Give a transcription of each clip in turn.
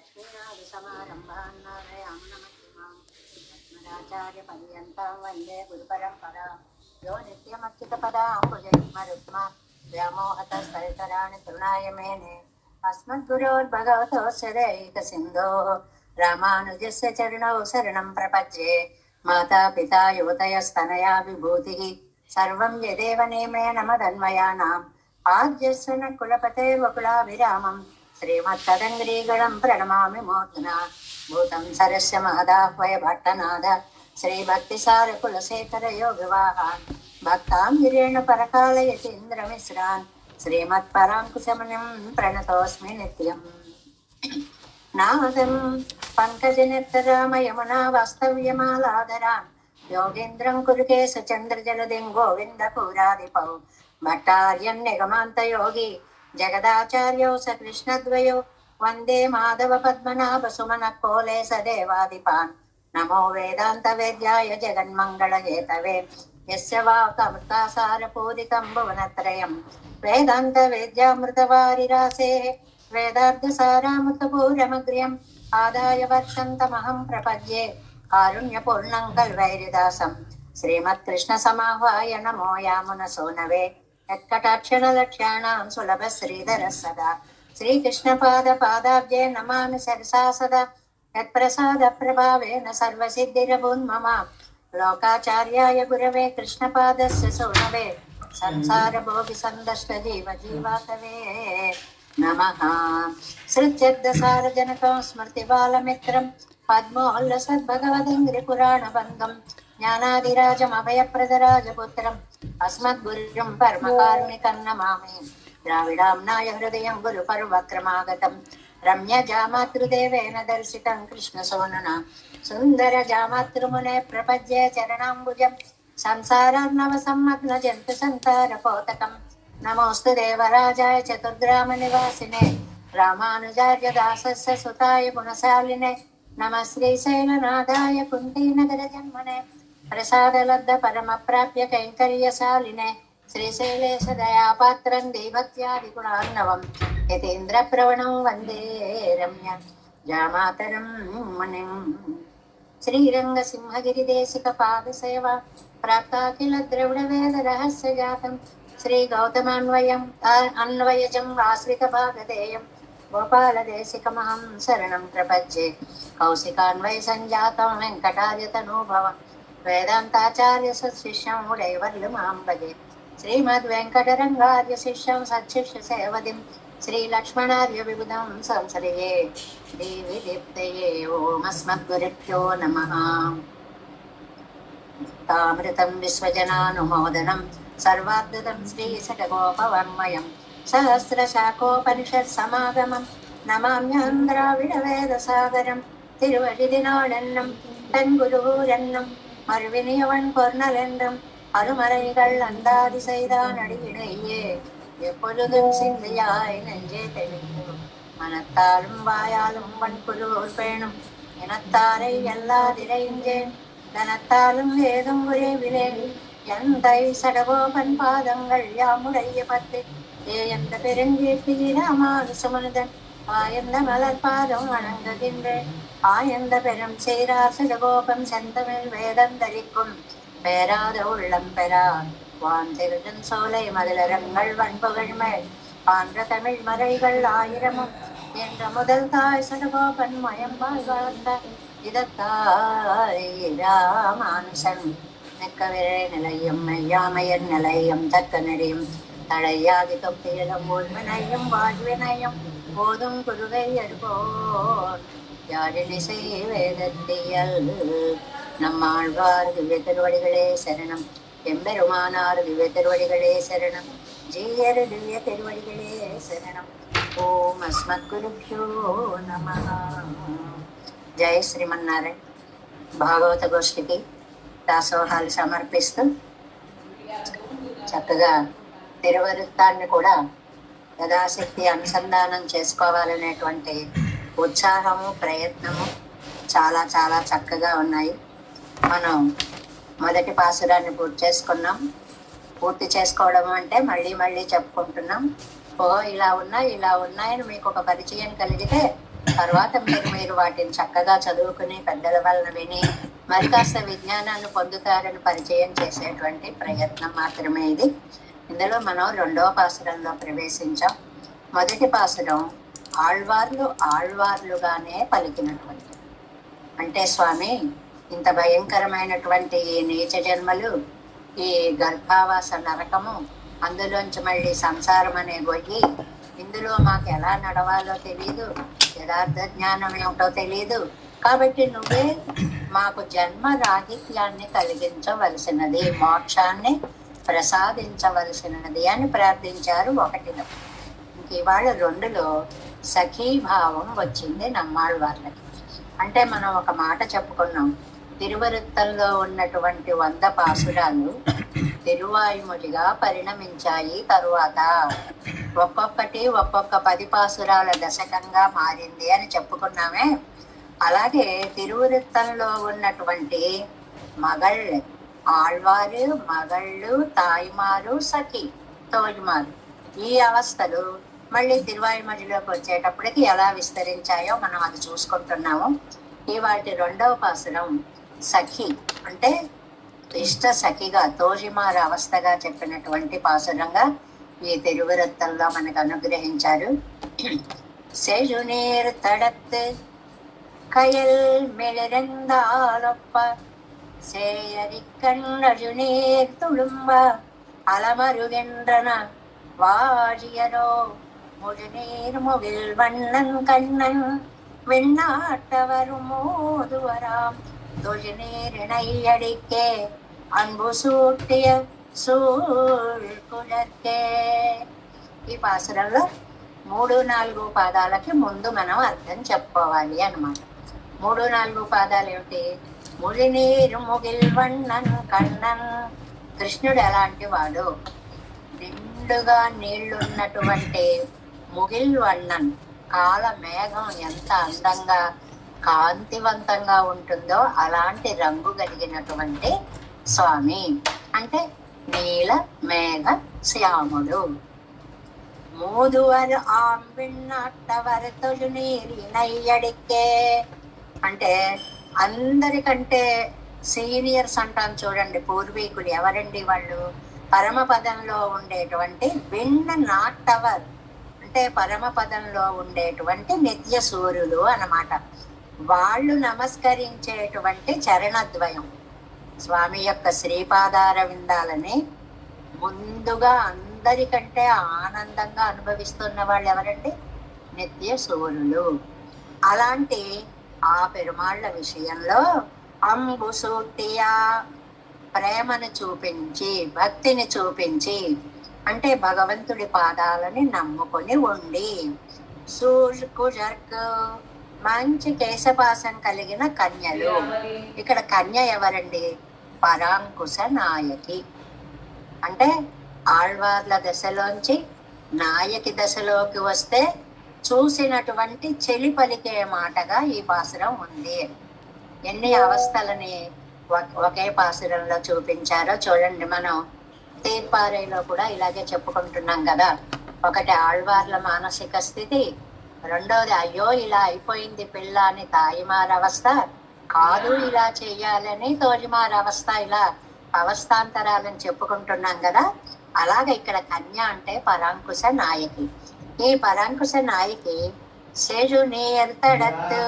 लक्ष्मीनाथसमारम्भां नारायणमध्यमां अस्मदाचार्यपर्यन्तां वन्दे गुरुपरम्परां यो नित्यमच्युतपदाम्बुजयुग्मरुक्मा व्यामोहतस्तरितराणि तृणाय मेने अस्मद्गुरोर्भगवतोऽस्य दैकसिन्धोः रामानुजस्य चरणौ शरणं प्रपद्ये माता पिता युवतयस्तनया विभूतिः सर्वं यदेव नेमेण मदन्वयानाम् आद्यस्य न कुलपते वकुलाभिरामम् श्रीमत्तदङ्ग्रीगणं प्रणमामि मूर्ध्ना भूतं सरस्य महदाह्वय भट्टनाद श्रीभक्तिसारकुलशेखर योगवाहान् भक्तां गिरेण परकालयतीन्द्रमिश्रान् श्रीमत्पराङ्कुशमुनिं प्रणतोऽस्मि नित्यम् नादं पङ्कजनेत्ररामयमुना वास्तव्यमालादरान् योगीन्द्रं कुरुकेशचन्द्रजलदिं गोविन्दपुरादिपौ भट्टार्यन्निगमान्तयोगी जगदाचार्यौ स कृष्णद्वयो वन्दे माधव पद्मनाभ सुमन कोले स देवादिपान् नमो वेदान्तवेद्याय जगन्मङ्गलहेतवे यस्य वाक्अमृतासारपूरितं भुवनत्रयं वेदान्तवेद्यामृतवारिरासेः वेदार्थसारामृतपूरमग्र्यम् आदाय वर्षन्तमहं प्रपद्ये कारुण्यपूर्णं कल्वैरिदासं श्रीमत्कृष्णसमाह्वाय नमो यामुनसूनवे यत्कटाक्षणलक्ष्याणां सुलभ श्रीधरः सदा श्रीकृष्णपादपादाब्जे नमामि सरसा सदा यत्प्रसादप्रभावेन सर्वसिद्धिरभून्मम लोकाचार्याय गुरवे कृष्णपादस्य सूनवे संसारभोगिसन्दष्टजीवजीवातवे नमः सृत्यर्धसारजनकं स्मृतिबालमित्रं पद्मोल्लसद्भगवदङ्घ्रिपुराणबन्धं ज्ञानादिराजमभयप्रदराजपुत्रम् अस्मद्गुरुं परमकारुणिकं नमामि द्राविडाम्नाय हृदयं गुरुपर्वक्रमागतं रम्यजामातृदेवेन दर्शितं कृष्णसोनना सुन्दरजामातृमुने प्रपद्ये चरणाम्बुजं संसारार्णवसम्मग्नजन्तुसन्तारपोतकं नमोऽस्तु देवराजाय चतुर्ग्रामनिवासिने रामानुजार्यदासस्य सुताय गुणशालिने नमः श्रीशैलनाथाय कुन्तीनगरजन्मने प्रसादलब्ध परमप्राप्य कैङ्कर्यशालिने श्रीशैलेश दयापात्रं देवत्यादिगुणार्णवं यतीन्द्रप्रवणं वन्दे रम्य जामातरं मुनिं श्रीरङ्गसिंहगिरिदेशिकपादसेवा प्राप्ताखिल द्रविडवेदरहस्यजातं श्रीगौतमान्वयम् अन्वयजं आश्रितभागधेयं गोपालदेशिकमहं शरणं प्रपद्ये कौशिकान्वयसञ्जातं वेङ्कटार्यतनूभवम् वेदांताचार्य सत्शिष्यं उडैवर्लुमां भजे श्रीमद्वेङ्कटरङ्गार्य शिष्यं सत्शिष्य सेवदिं श्रीलक्ष्मणार्य विबुधं संश्रये देवी दीप्तये ॐ अस्मद्गुरुभ्यो नमः तामृतं विश्वजनानुमोदनं सर्वाद्भुतं श्रीशतगोपवर्मयं सहस्रशाखोपनिषत्समागमं नमाम्यहं द्राविडवेदसागरं तिरुवडिदिनाडन्नं तन्गुरुवूरन्नं மறுவினியவன் பொருணலென்றும் அருமறைகள் அந்தாதி செய்தான் அடியிடையே எப்பொழுதும் சிந்தையாய் நெஞ்சே தெளிக்கும் மனத்தாலும் வாயாலும் வன்புலூர் பேணும் இனத்தாரை எல்லாதிரைஞ்சேன் தனத்தாலும் ஏதும் உரைவிலேன் எந்தை சடகோபன் பாதங்கள் யாமுடைய பத்து எந்த பெருங்கீர்த்தி ராமானுசமனுதன் ஆயந்த மலர் பாதம் வணங்குகின்றேன் ஆயந்த பெரும் சீரார் சிறுகோபம் செந்தமிழ் வேதந்தரிக்கும் பேராத உள்ளம் பெறார் வான் திருடன் சோலை மதிலரங்கள் வன்புகழ் மேல் ஆன்ற தமிழ் மறைகள் ஆயிரமும் என்ற முதல் தாய் சிறுகோபன் மயம்பால் வளர்ந்த இதத்தாய் ராமானுசன் மிக்க விரை நிலையும் மெய்யாமையர் நிலையும் தக்க நெறியும் தழையாதி தொப்பியலும் உள்வினையும் வாழ்வினையும் போதும் குருவை அறிவோர் யாழிசை வேதத்தியல் நம்மாழ்வார் திவ்ய திருவடிகளே சரணம் எம்பெருமானார் திவ்ய திருவடிகளே சரணம் ஜீயர் திவ்ய திருவடிகளே சரணம் ஓம் அஸ்மத்குருभ्यो నమః జై శ్రీమన్నారాయణ భాగవత గోష్ఠికి దాసోహాలు సమర్పిస్తూ చక్కగా తిరువరుత్తాన్ని కూడా యథాశక్తి అనుసంధానం చేసుకోవాలనేటువంటి ఉత్సాహము ప్రయత్నము చాలా చాలా చక్కగా ఉన్నాయి. మనం మొదటి పాసురాన్ని పూర్తి చేసుకోవడం అంటే మళ్ళీ మళ్ళీ చెప్పుకుంటున్నాం. ఇలా ఉన్నాయని మీకు ఒక పరిచయం కలిగితే తర్వాత మీరు వాటిని చక్కగా చదువుకుని పెద్దల వలన విని మరి కాస్త విజ్ఞానాన్ని పొందుతారని పరిచయం చేసేటువంటి ప్రయత్నం మాత్రమే ఇది. ఇందులో మనం 2వ పాసురంలో ప్రవేశించాం. మొదటి పాసురం ఆళ్వార్లుగానే పలికినటువంటి, అంటే స్వామి ఇంత భయంకరమైనటువంటి ఈ నీచ జన్మలు, ఈ గర్భావాస నరకము, అందులోంచి మళ్ళీ సంసారం అనే గొయ్యి, ఇందులో మాకు ఎలా నడవాలో తెలీదు, యథార్థ జ్ఞానం ఏమిటో తెలీదు, కాబట్టి నువ్వే మాకు జన్మ రాహిత్యాన్ని కలిగించవలసినది, మోక్షాన్ని ప్రసాదించవలసినది అని ప్రార్థించారు 1లో. ఇంక ఇవాళ 2లో సఖీభావం వచ్చింది నమ్మాళ్ళవార్లకి. అంటే మనం ఒక మాట చెప్పుకున్నాం, తిరువరుత్తంలో ఉన్నటువంటి 100 పాసురాలు తిరువాయుమొழிగా పరిణమించాయి. తరువాత ఒక్కొక్కటి ఒక్కొక్క 10 పాసురాల దశకంగా మారింది అని చెప్పుకున్నామే. అలాగే తిరువరుత్తంలో ఉన్నటువంటి మగళ్ళు, ఆళ్వారు, మగళ్ళు, తాయిమారు, సఖి, తోయిమారు, ఈ అవస్థలు మళ్ళీ తిరువాయుమొழிలోకి వచ్చేటప్పటికి ఎలా విస్తరించాయో మనం అది చూసుకుంటున్నాము. ఈ వాటి 2వ పాసురం సఖి, అంటే ఇష్ట సఖిగా తోజిమార అవస్థగా చెప్పినటువంటి పాసురంగా ఈ తిరువరుత్తంలో మనకు అనుగ్రహించారు. సెజునీర్ తడత్ కయల్ మెళిరెందాలొప్ప சேயரிக்கண்ணழுநீர் துளும்ப அலமருகென்றன வாழியரோ முழுநீர் முகில் வண்ணன் கண்ணன் வெண்ணாட்டவரும் மோதுவராம் தொழுநீர் இணையடிக்கே அன்பு சூட்டிய சூழ் కులర్కే. ఈ పాసురంలో 3-4 పాదాలకి ముందు మనం అర్థం చెప్పుకోవాలి అన్నమాట. 3-4 పాదాలు ఏమిటి? ముడినీరు ముగిల్ వన్నన్ కన్నన్, కృష్ణుడు ఎలాంటి వాడు? నిండుగా నీళ్లున్నటువంటి ముగిల్ వన్నన్, కాల మేఘం ఎంత అందంగా కాంతివంతంగా ఉంటుందో అలాంటి రంగు కలిగినటువంటి స్వామి, అంటే నీల మేఘ శ్యాముడు. మూదువర్ ఆంబిన్నట్టవర్ తొలునీరి నయ్యడికే, అంటే అందరికంటే సీనియర్స్ అంటాం చూడండి, పూర్వీకులు. ఎవరండి వాళ్ళు? పరమపదంలో ఉండేటువంటి విన్న నాట్టవర్, అంటే పరమపదంలో ఉండేటువంటి నిత్య సూర్యులు అన్నమాట. వాళ్ళు నమస్కరించేటువంటి చరణద్వయం, స్వామి యొక్క శ్రీపాదార విందాలని ముందుగా అందరికంటే ఆనందంగా అనుభవిస్తున్న వాళ్ళు ఎవరండి? నిత్య సూర్యులు. అలాంటి ఆ పెరుమాళ్ళ విషయంలో అంబు సూటియా, ప్రేమను చూపించి, భక్తిని చూపించి, అంటే భగవంతుడి పాదాలని నమ్ముకొని ఉండి, సూర్కుజర్కు, మంచి కేశపాసం కలిగిన కన్యలు. ఇక్కడ కన్య ఎవరండి? పరాంకుశ నాయకి, అంటే ఆళ్వార్ల దశలోంచి నాయకి దశలోకి వస్తే చూసినటువంటి చెలి పలికే మాటగా ఈ పాసురం ఉంది. ఎన్ని అవస్థలని ఒకే పాసురంలో చూపించారో చూడండి. మనం తీర్పారైలో కూడా ఇలాగే చెప్పుకుంటున్నాం కదా. ఒకటి ఆళ్వార్ల మానసిక స్థితి, రెండోది అయ్యో ఇలా అయిపోయింది పిల్ల అని తాయిమార అవస్థ, కాదు ఇలా చెయ్యాలని తోజిమార అవస్థ, ఇలా అవస్థాంతరాలని చెప్పుకుంటున్నాం కదా. అలాగే ఇక్కడ కన్య అంటే పరాంకుశ నాయకి. ఈ పరాంకుశ నాయకి సేజు నీరు తడత్తు,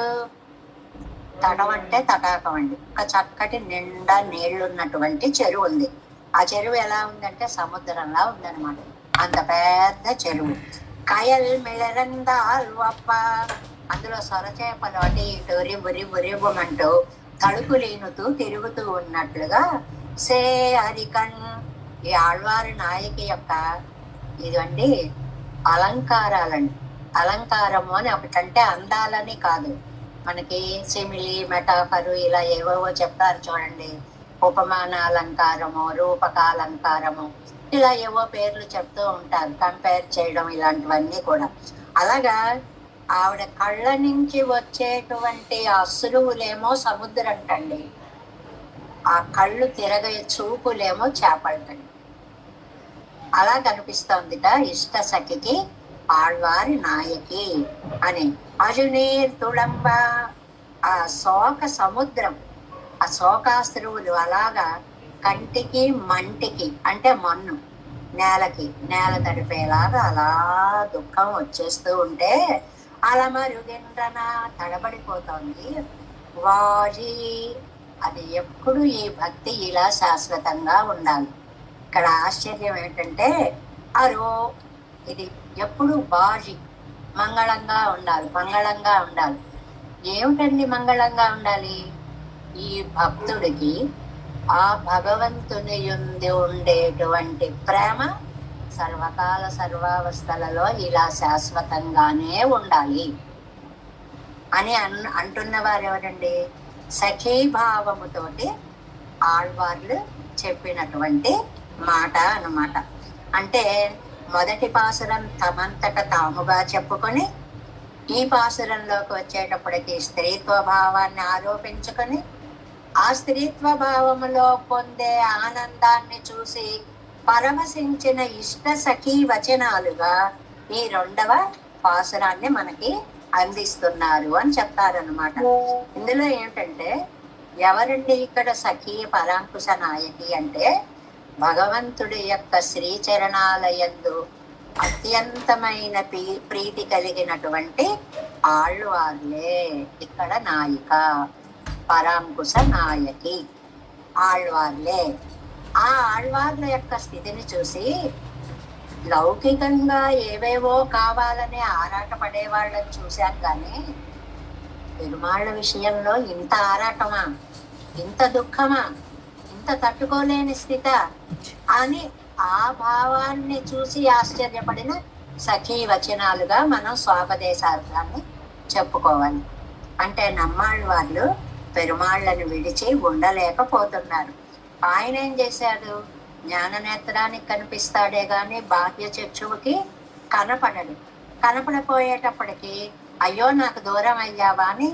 తడం అంటే తటాకం అండి. ఒక చక్కటి నిండా నీళ్లున్నటువంటి చెరువు ఉంది. ఆ చెరువు ఎలా ఉందంటే సముద్రంలా ఉందన్నమాట, అంత పెద్ద చెరువు. కయల్ మిళరందాల్ వప్ప, అందులో సొరచేపలు అటు ఇటు రివ్వురివ్వురివ్వమంటూ తడుకులీనుతూ తిరుగుతూ ఉన్నట్లుగా సే హరికన్, ఈ ఆళ్వారి నాయకి యొక్క ఇదండి అలంకారాలండి. అలంకారము అని ఒకటంటే అందాలని కాదు, మనకి సిమిలి, మెటాఫరు ఇలా ఏవేవో చెప్తారు చూడండి. ఉపమాన అలంకారము, రూపకాలంకారము, ఇలా ఏవో పేర్లు చెప్తూ ఉంటారు, కంపేర్ చేయడం, ఇలాంటివన్నీ కూడా. అలాగా ఆవిడ కళ్ళ నుంచి వచ్చేటువంటి అశ్రువులేమో సముద్రంటండి, ఆ కళ్ళు తిరగే చూపులేమో చేపలటండి. అలా కనిపిస్తోందిట ఇష్ట సఖికి ఆళ్వారి నాయకి అని. అజునీర్ తుడంబ, ఆ శోక సముద్రం, ఆ శోకాశ్రువులు అలాగా కంటికి మంటికి అంటే మన్ను నేలకి నేల తడిపేలాగా అలా దుఃఖం వచ్చేస్తూ ఉంటే అలమరుగిండ్రన తడబడిపోతోంది వాజీ. అది ఎప్పుడు ఈ భక్తి ఇలా శాశ్వతంగా ఉండాలి. ఇక్కడ ఆశ్చర్యం ఏంటంటే అరో ఇది ఎప్పుడు బాజీ మంగళంగా ఉండాలి, మంగళంగా ఉండాలి. ఏమిటండి మంగళంగా ఉండాలి? ఈ భక్తుడికి ఆ భగవంతుని యందు ఉండేటువంటి ప్రేమ సర్వకాల సర్వావస్థలలో ఇలా శాశ్వతంగానే ఉండాలి అని అంటున్న వారు ఎవరండి? సఖీభావముతోటి ఆళ్వార్లు చెప్పినటువంటి మాట అన్నమాట. అంటే మొదటి పాసురం తమంతట తాముగా చెప్పుకొని ఈ పాసురంలోకి వచ్చేటప్పటికి స్త్రీత్వ భావాన్ని ఆరోపించుకొని ఆ స్త్రీత్వ భావములో పొందే ఆనందాన్ని చూసి పరవశించిన ఇష్ట సఖీ వచనాలుగా ఈ రెండవ పాసురాన్ని మనకి అందిస్తున్నారు అని చెప్తారనమాట. ఇందులో ఏంటంటే ఎవరండి ఇక్కడ సఖీ పరాంకుశ నాయకి అంటే భగవంతుడి యొక్క శ్రీచరణాలయందు అత్యంతమైన ప్రీతి కలిగినటువంటి ఆళ్వార్లే ఇక్కడ నాయిక, పరాంకుశ నాయకి ఆళ్వార్లే. ఆ ఆళ్వార్ల యొక్క స్థితిని చూసి లౌకికంగా ఏవేవో కావాలని ఆరాట పడే వాళ్ళని చూశాను, కానీ పెరుమాళ్ళ విషయంలో ఇంత ఆరాటమా, ఇంత దుఃఖమా, ఇంత తట్టుకోలేని స్థిత అని ఆ భావాన్ని చూసి ఆశ్చర్యపడిన సఖీ వచనాలుగా మనం స్వాపదేశార్థాన్ని చెప్పుకోవాలి. అంటే నమ్మాళ్ళ వాళ్ళు పెరుమాళ్ళను విడిచి ఉండలేకపోతున్నారు. ఆయన ఏం చేశాడు? జ్ఞాన నేత్రానికి కనిపిస్తాడే గాని బాహ్య చక్షువుకి కనపడడు. కనపడపోయేటప్పటికి అయ్యో నాకు దూరం అయ్యావా అని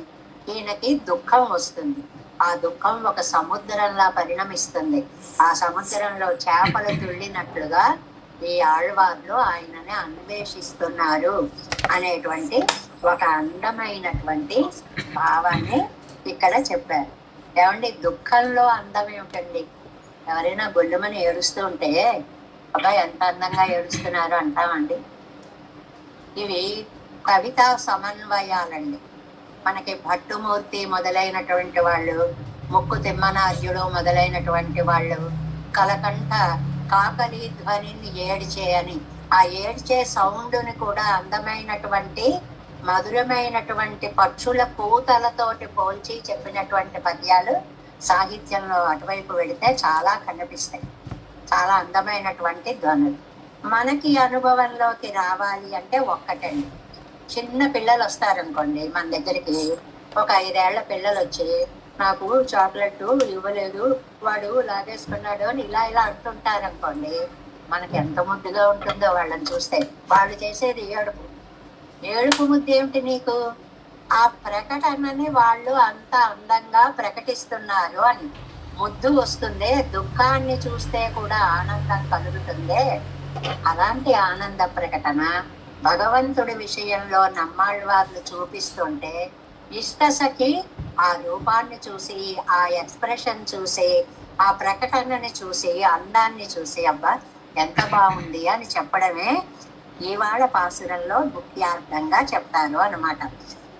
ఈయనకి దుఃఖం వస్తుంది. ఆ దుఃఖం ఒక సముద్రంలా పరిణమిస్తుంది. ఆ సముద్రంలో చేపలు తుళ్ళినట్లుగా ఈ ఆళ్వార్లు ఆయనని అన్వేషిస్తున్నారు అనేటువంటి ఒక అందమైనటువంటి భావాన్ని ఇక్కడ చెప్పారు. ఏమండి, దుఃఖంలో అందం ఏమిటండి? ఎవరైనా గొల్లుమని ఏడుస్తూ ఉంటే అబ్బాయి ఎంత అందంగా ఏడుస్తున్నారు అంటామండి. ఇవి కవితా సమన్వయాలండి. మనకి భట్టుమూర్తి మొదలైనటువంటి వాళ్ళు, ముక్కు తిమ్మనార్యుడు మొదలైనటువంటి వాళ్ళు కలకంఠ కాకలి ధ్వనిని ఏడ్చే అని ఆ ఏడ్చే సౌండ్ని కూడా అందమైనటువంటి మధురమైనటువంటి పక్షుల పూతలతోటి పోల్చి చెప్పినటువంటి పద్యాలు సాహిత్యంలో అటువైపు వెళితే చాలా కనిపిస్తాయి. చాలా అందమైనటువంటి ధ్వనులు మనకి అనుభవంలోకి రావాలి అంటే ఒక్కటండి. చిన్న పిల్లలు వస్తారనుకోండి మన దగ్గరికి, ఒక 5 ఏళ్ల పిల్లలు వచ్చి నాకు చాక్లెట్ ఇవ్వలేదు, వాడు లాగేసుకున్నాడు అని ఇలా ఇలా అంటుంటారనుకోండి, మనకి ఎంత ముద్దుగా ఉంటుందో వాళ్ళని చూస్తే. వాళ్ళు చేసేది ఏడుపు. ఏడుపు ముద్దు ఏమిటి నీకు? ఆ ప్రకటనని వాళ్ళు అంత అందంగా ప్రకటిస్తున్నారు అని ముద్దు వస్తుంది. దుఃఖాన్ని చూస్తే కూడా ఆనందం కలుగుతుంది. అలాంటి ఆనంద ప్రకటన భగవంతుడి విషయంలో నమ్మాళ్వార్లు చూపిస్తుంటే ఇష్టసఖి ఆ రూపాన్ని చూసి, ఆ ఎక్స్ప్రెషన్ చూసి, ఆ ప్రకటనని చూసి, అందాన్ని చూసి అబ్బా ఎంత బాగుంది అని చెప్పడమే ఇవాళ పాసురంలో ముఖ్యార్థంగా చెప్తారు అన్నమాట.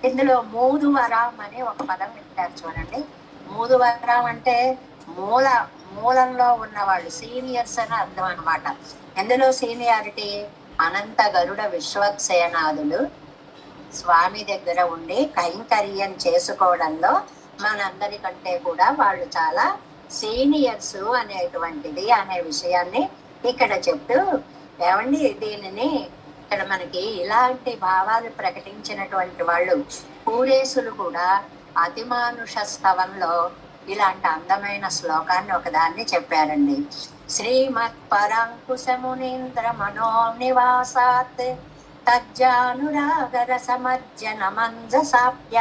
ఇందులో మూదువరం అనే ఒక పదం పెట్టారు చూడండి. మూదువరం అంటే మూలంలో ఉన్నవాళ్ళు, సీనియర్స్ అని అర్థం అనమాట. ఎందులో సీనియారిటీ? అనంత గరుడ విశ్వక్సేనాదులు స్వామి దగ్గర ఉండి కైంకర్యం చేసుకోవడంలో మనందరికంటే కూడా వాళ్ళు చాలా సీనియర్స్ అనేటువంటిది అనే విషయాన్ని ఇక్కడ చెప్తూ, ఏమండి దీనిని ఇక్కడ మనకి ఇలాంటి భావాలు ప్రకటించినటువంటి వాళ్ళు పూరేసులు కూడా అతిమానుష స్తవంలో ఇలాంటి అందమైన శ్లోకాన్ని ఒకదాన్ని చెప్పారండి. శ్రీమత్ పరాంకుశమునీంద్ర మనో నివాసాత్ తజ్జానురాగర సమజ్జన మంజసాప్య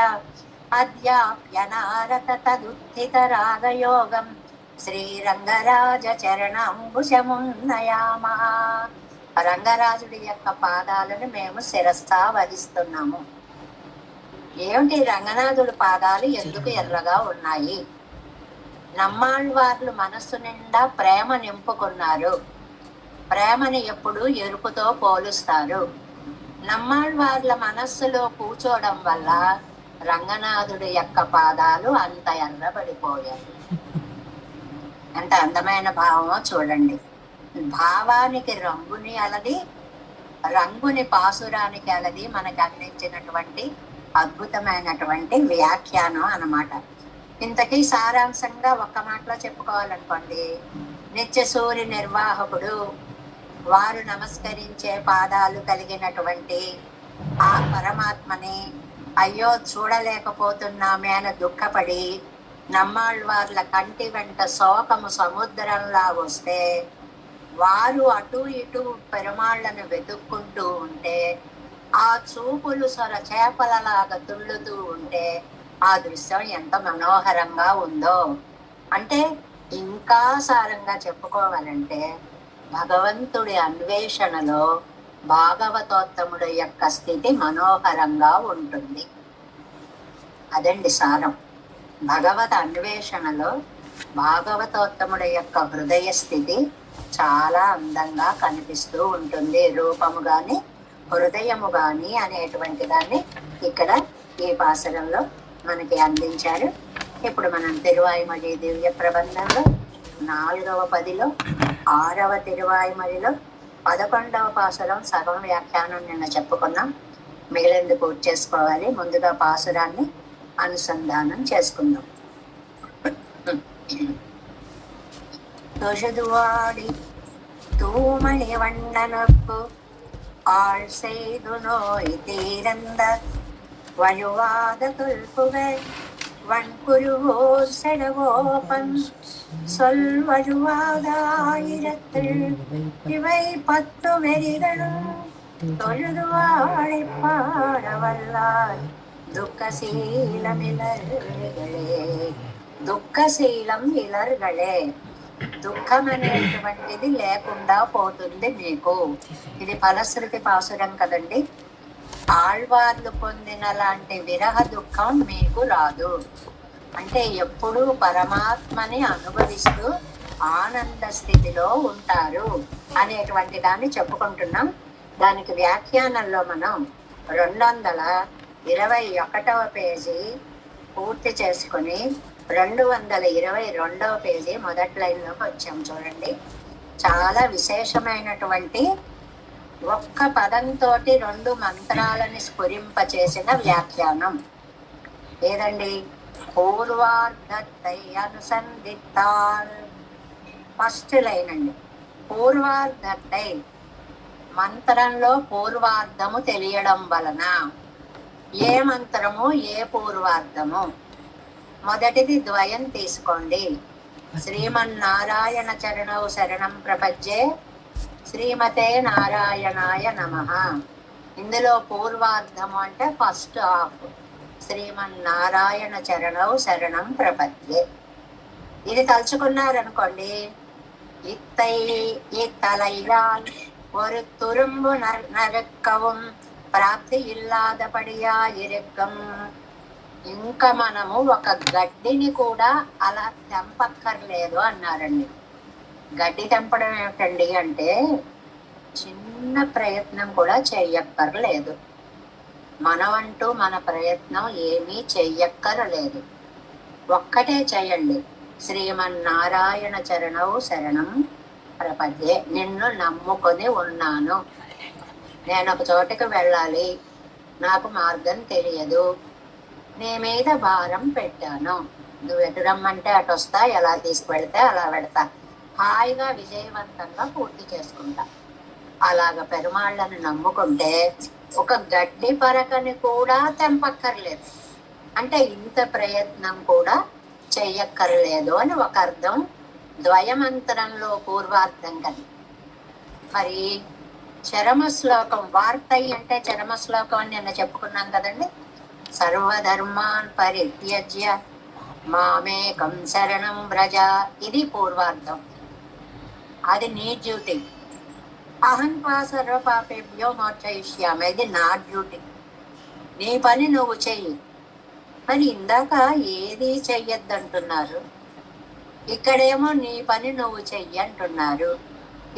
అద్యాప్యనారత తదుత్థిత రాగయోగం శ్రీరంగరాజ చరణాంబుశమున్నయామా. రంగరాజుడి యొక్క పాదాలను మేము శిరస్సా వహిస్తున్నాము. ఏమిటి రంగనాథుడి పాదాలు ఎందుకు ఎర్రగా ఉన్నాయి? నమ్మాళ్ళవార్లు మనస్సు నిండా ప్రేమ నింపుకున్నారు. ప్రేమని ఎప్పుడు ఎరుపుతో పోలుస్తారు. నమ్మాళ్ళవార్ల మనస్సులో కూర్చోవడం వల్ల రంగనాథుడి యొక్క పాదాలు అంత ఎర్రబడిపోయాయి. ఎంత అందమైన భావమో చూడండి. భావానికి రంగుని అలది, రంగుని పాసురానికి అలది మనకి అందించినటువంటి అద్భుతమైనటువంటి వ్యాఖ్యానం అన్నమాట. ఇంతకీ సారాంశంగా ఒక్క మాటలో చెప్పుకోవాలనుకోండి, నిత్య సూర్య నిర్వాహకుడు, వారు నమస్కరించే పాదాలు కలిగినటువంటి ఆ పరమాత్మని అయ్యో చూడలేకపోతున్నామే అని దుఃఖపడి నమ్మాళ్ళవార్ల కంటి వెంట శోకము సముద్రంలా వస్తే వారు అటు ఇటు పెరుమాళ్లను వెతుక్కుంటూ ఉంటే ఆ చూపులు సొర చేపలలాగా తుళ్ళుతూ ఉంటే ఆ దృశ్యం ఎంత మనోహరంగా ఉందో. అంటే ఇంకా సారంగా చెప్పుకోవాలంటే భగవంతుడి అన్వేషణలో భాగవతోత్తముడి యొక్క స్థితి మనోహరంగా ఉంటుంది. అదండి సారం. భగవత అన్వేషణలో భాగవతోత్తముడి యొక్క హృదయ స్థితి చాలా అందంగా కనిపిస్తూ ఉంటుంది. రూపము గాని హృదయము గాని అనేటువంటి దాన్ని ఇక్కడ ఈ పాసరంలో మనకి అందించారు. ఇప్పుడు మనం తిరువాయిమడి దివ్య ప్రబంధంలో 4వ పదిలో 6వ తిరువాయిమడిలో 11వ పాసురం సగం వ్యాఖ్యానం నిన్న చెప్పుకున్నాం. మిగిలింది పూర్తి చేసుకోవాలి. ముందుగా పాసురాన్ని అనుసంధానం చేసుకుందాం. தொழுதுவாடி தூமணி வண்ணனுக்கு ஆள் செய்து நோய் தீரந்த வழுவாத துல்புகழ் வன்குருவோர் செலவோப்பன் சொல் வழுவாத ஆயிரத்தில் இவை 10 வெறிகளும் தொழுதுவாழை பாடவல்லாய் దుఃఖశీలం ఇలర్గళే. దుఃఖశీలం ఇలర్గళే. దుఃఖం అనేటువంటిది లేకుండా పోతుంది మీకు. ఇది ఫలశ్రుతి పాసురం కదండి. ఆళ్వార్లు పొందిన లాంటి విరహ దుఃఖం మీకు రాదు. అంటే ఎప్పుడూ పరమాత్మని అనుభవిస్తూ ఆనంద స్థితిలో ఉంటారు అనేటువంటి దాన్ని చెప్పుకుంటున్నాం. దానికి వ్యాఖ్యానంలో మనం 221వ పేజీ పూర్తి చేసుకుని 222వ పేజీ మొదటి లైన్లోకి వచ్చాం. చూడండి, చాలా విశేషమైనటువంటి ఒక్క పదంతో 2 మంత్రాలని స్ఫురింపచేసిన వ్యాఖ్యానం ఏదండి? పూర్వార్ధై అనుసంధితాల్. ఫస్ట్ లైన్ అండి. పూర్వార్ధై మంత్రంలో పూర్వార్ధము తెలియడం వలన. ఏ మంత్రము ఏ పూర్వార్ధము? మొదటిది ద్వయం తీసుకోండి. శ్రీమన్నారాయణ చరణౌ శరణం ప్రపంచే శ్రీమతే నారాయణాయ నమః. ఇందులో పూర్వార్ధము అంటే ఫస్ట్ హాఫ్. శ్రీమన్నారాయణ చరణౌ శరణం ప్రపంచే. ఇది తలుచుకున్నారనుకోండి, ఇత్తై ఇత్తలైయాల్ ஒரு துரும்பு నరక్కవం ప్రాప్తి ఇల్లాదపడియా ఇరెక్కం. ఇంకా మనము ఒక గడ్డిని కూడా అలా తెంపక్కర్లేదు అన్నారండి. గడ్డి తెంపడం ఏమిటండి అంటే చిన్న ప్రయత్నం కూడా చెయ్యక్కర్లేదు. మనమంటూ మన ప్రయత్నం ఏమీ చెయ్యక్కర్లేదు. ఒక్కటే చెయ్యండి. శ్రీమన్నారాయణ చరణౌ శరణం ప్రపంచే. నిన్ను నమ్ముకొని ఉన్నాను. నేను ఒక చోటకి వెళ్ళాలి, నాకు మార్గం తెలియదు, నీ మీద భారం పెట్టాను. నువ్వు ఎటు రమ్మంటే అటు వస్తా, ఎలా తీసుకువెళ్తే అలా వెడతా, హాయిగా విజయవంతంగా పూర్తి చేసుకుంటా. అలాగ పెరుమాళ్ళని నమ్ముకుంటే ఒక గడ్డి పరకని కూడా తెంపక్కర్లేదు. అంటే ఇంత ప్రయత్నం కూడా చెయ్యక్కర్లేదు అని ఒక అర్థం ద్వయమంత్రంలో పూర్వార్థం కదా. మరి చరమ శ్లోకం వార్తై అంటే చరమ శ్లోకం అని నిన్న చెప్పుకున్నాం కదండి. సర్వధర్మాన్ పరిత్యజ్య మామేకం శరణం వ్రజ. ఇది పూర్వార్థం, అది నీ డ్యూటీ. అహం పా సర్వ పాపేభ్యో మోక్షయిష్యామి, ఇది నా డ్యూటీ. నీ పని నువ్వు చెయ్యి. మరి ఇందాక ఏది చెయ్యొద్దంటున్నారు, ఇక్కడేమో నీ పని నువ్వు చెయ్యి అంటున్నారు.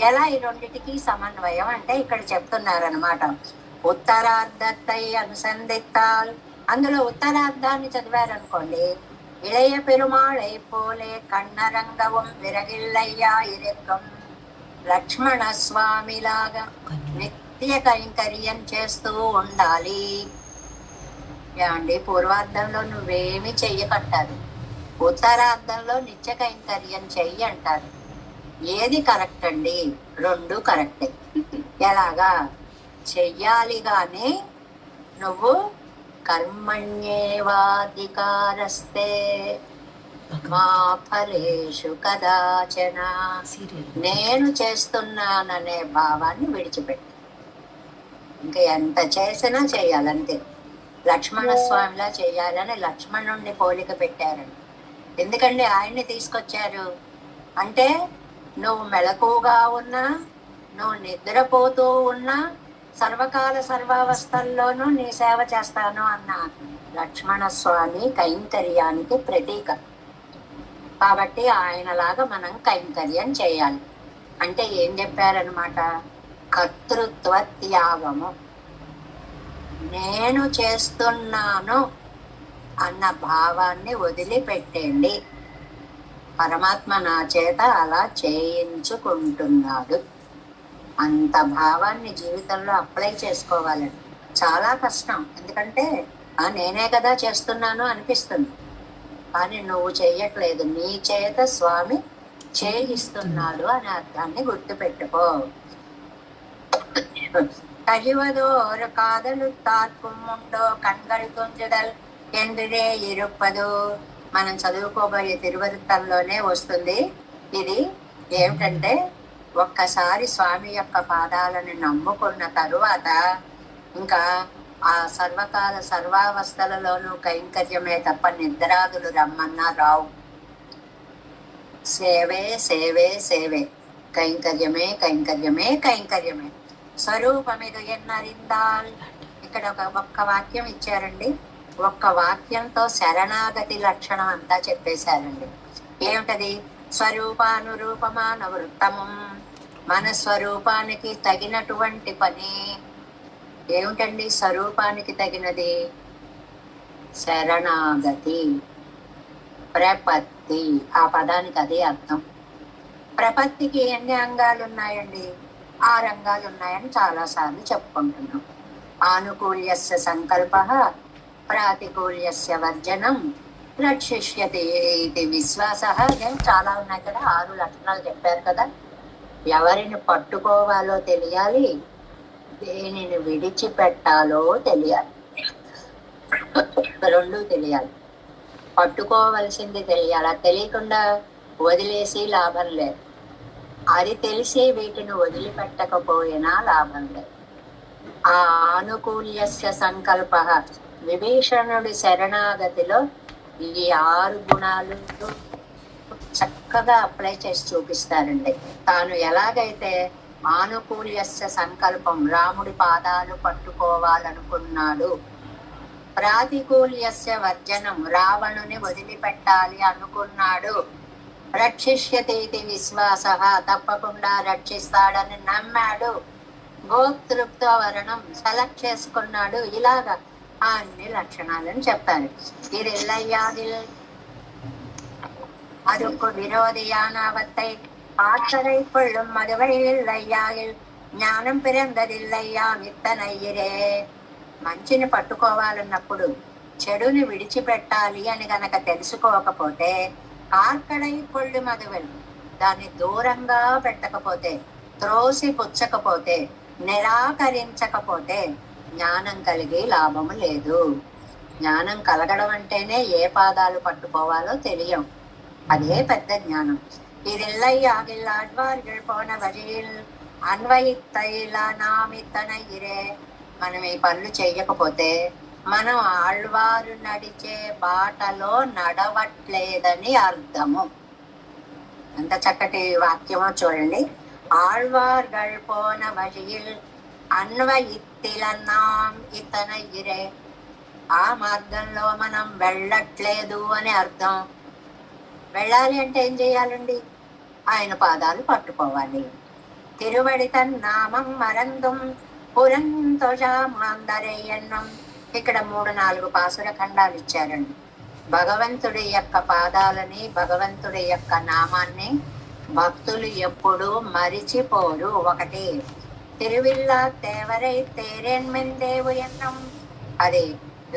ఎలా ఈ రెండిటికి సమన్వయం అంటే ఇక్కడ చెప్తున్నారనమాట. ఉత్తరార్ధத்தை అనుసంధిత్తాల్, అందులో ఉత్తరార్ధాన్ని చదివారనుకోండి, ఇళయ పెరుమాళై పోలే కన్నరంగవం విరగిల్లయ్యా ఇరెక్కం, లక్ష్మణ స్వామిలాగా నిత్య కైంకర్యం చేస్తూ ఉండాలి. ఏమండి, పూర్వార్ధంలో నువ్వేమి చెయ్యకంటారు, ఉత్తరార్ధంలో నిత్య కైంకర్యం చెయ్యి అంటారు. ఏది కరెక్ట్ అండి? రెండు కరెక్టే. ఎలాగా? చెయ్యాలి గాని నువ్వు కర్మణ్యేవాధికారస్తే మా ఫలేషు కదాచన, నేను చేస్తున్నాననే భావాన్ని విడిచిపెట్టి ఇంకా ఎంత చేసినా చేయాలంతే. లక్ష్మణ స్వామిలా చేయాలని లక్ష్మణుణ్ణి పోలిక పెట్టారండి. ఎందుకండి ఆయన్ని తీసుకొచ్చారు అంటే, నువ్వు మెలకుగా ఉన్నా, నువ్వు నిద్రపోతూ ఉన్నా, సర్వకాల సర్వావస్థల్లోనూ నీ సేవ చేస్తాను అన్న లక్ష్మణ స్వామి కైంకర్యానికి ప్రతీక. కాబట్టి ఆయనలాగా మనం కైంకర్యం చేయాలి. అంటే ఏం చెప్పారనమాట? కర్తృత్వ త్యాగము. నేను చేస్తున్నాను అన్న భావాన్ని వదిలిపెట్టండి. పరమాత్మ నా చేత అలా చేయించుకుంటున్నాడు. అంత భావాన్ని జీవితంలో అప్లై చేసుకోవాలండి. చాలా కష్టం. ఎందుకంటే నేనే కదా చేస్తున్నాను అనిపిస్తుంది, కానీ నువ్వు చెయ్యట్లేదు, నీ చేత స్వామి చేయిస్తున్నాడు అనే అర్థాన్ని గుర్తుపెట్టుకో. கழிவதோர் காதலுத்தார்க்கும் ఉండో కண்கள் తుంచుదల్ ఎండిరే ఇరుప్పదు. మనం చదువుకోబోయే తిరువృత్తంలోనే వస్తుంది ఇది. ఏమిటంటే, ఒక్కసారి స్వామి యొక్క పాదాలను నమ్ముకున్న తరువాత ఇంకా ఆ సర్వకాల సర్వావస్థలలోనూ కైంకర్యమే తప్ప నిద్రాదులు రమ్మన్నా రావు. సేవే సేవే సేవే, కైంకర్యమే కైంకర్యమే కైంకర్యమే. స్వరూపమిదు ఎన్నరిందాల్. ఇక్కడ ఒక్క వాక్యం ఇచ్చారండి. ఒక్క వాక్యంతో శరణాగతి లక్షణం అంతా చెప్పేశారండి. ఏమిటది? స్వరూపానురూపమాన వృత్తము. మన స్వరూపానికి తగినటువంటి పని ఏమిటండి? స్వరూపానికి తగినది శరణాగతి, ప్రపత్తి. ఆ పదానికి అదే అర్థం. ప్రపత్తికి ఎన్ని అంగాలు ఉన్నాయండి? 6 అంగాలు ఉన్నాయని చాలాసార్లు చెప్పుకుంటున్నాం. ఆనుకూల్యస్య సంకల్ప, ప్రాతికూల్యస్య వర్జనం, రక్షిష్యతి ఇది విశ్వాస. చాలా ఉన్నాయి కదా, 6 లక్షణాలు చెప్పారు కదా. ఎవరిని పట్టుకోవాలో తెలియాలి, దేనిని విడిచిపెట్టాలో తెలియాలి. రెండు తెలియాలి. పట్టుకోవలసింది తెలియాలి, అది తెలియకుండా వదిలేసి లాభం లేదు. అది తెలిసి వీటిని వదిలిపెట్టకపోయినా లాభం లేదు. ఆ ఆనుకూల్యస్య సంకల్ప, విభీషణుడి శరణాగతిలో ఈ 6 గుణాలు చక్కగా అప్లై చేసి చూపిస్తారండి. తాను ఎలాగైతే ఆనుకూల్యస్య సంకల్పం, రాముడి పాదాలు పట్టుకోవాలనుకున్నాడు, ప్రాతికూల్యస్య వర్జనం, రావణుని వదిలిపెట్టాలి అనుకున్నాడు, రక్షిష్యతేతి విశ్వాస, తప్పకుండా రక్షిస్తాడని నమ్మాడు, గోతృప్త వరణం సెలెక్ట్ చేసుకున్నాడు. ఇలాగా అన్ని లక్షణాలను చెప్పారు. ఇది அதுக்கு விரோதியானவத்தை ஆற்றலை கொள்ளும் மதுவையில்லையாயில் జ్ఞానం పిరందదిల్లయ్యా మిత్తనయ్యిరే. మంచిని పట్టుకోవాలన్నప్పుడు చెడుని విడిచిపెట్టాలి అని గనక తెలుసుకోకపోతే, ఆర్కడై కొళ్ళు మదువెలు, దాన్ని దూరంగా పెట్టకపోతే, త్రోసి పుచ్చకపోతే, నిరాకరించకపోతే జ్ఞానం కలిగి లాభము లేదు. జ్ఞానం కలగడం అంటేనే ఏ పాదాలు పట్టుకోవాలో తెలియం. అదే పెద్ద జ్ఞానం. ఇదిల్లయ్యాగిల్లాడ్వార్గల్ పోన వజిల్ అన్వయిత్తైల నామిత్తనయిరే. మనం ఈ పనులు చెయ్యకపోతే మనం ఆళ్వారు నడిచే బాటలో నడవట్లేదని అర్థము. ఎంత చక్కటి వాక్యమో చూడండి. ఆళ్వార్గల్ పోన వజిల్ అన్వయిత్తిల నామ్ ఇతనయిరే. ఆ మార్గంలో మనం వెళ్ళట్లేదు అని అర్థం. వెళ్ళాలి అంటే ఏం చేయాలండి? ఆయన పాదాలు పట్టుకోవాలి. తిరువడి తన్నామం మరందుం పురంతొజామాందరేయన్నం. ఇక్కడ 3-4 పాసుర ఖండాలు ఇచ్చారండి. భగవంతుడి యొక్క పాదాలని, భగవంతుడి యొక్క నామాన్ని భక్తులు ఎప్పుడు మరిచిపోరు. ఒకటి తిరువిల్లా తేవరై తేరేన్మెందేవు ఎన్నం. అది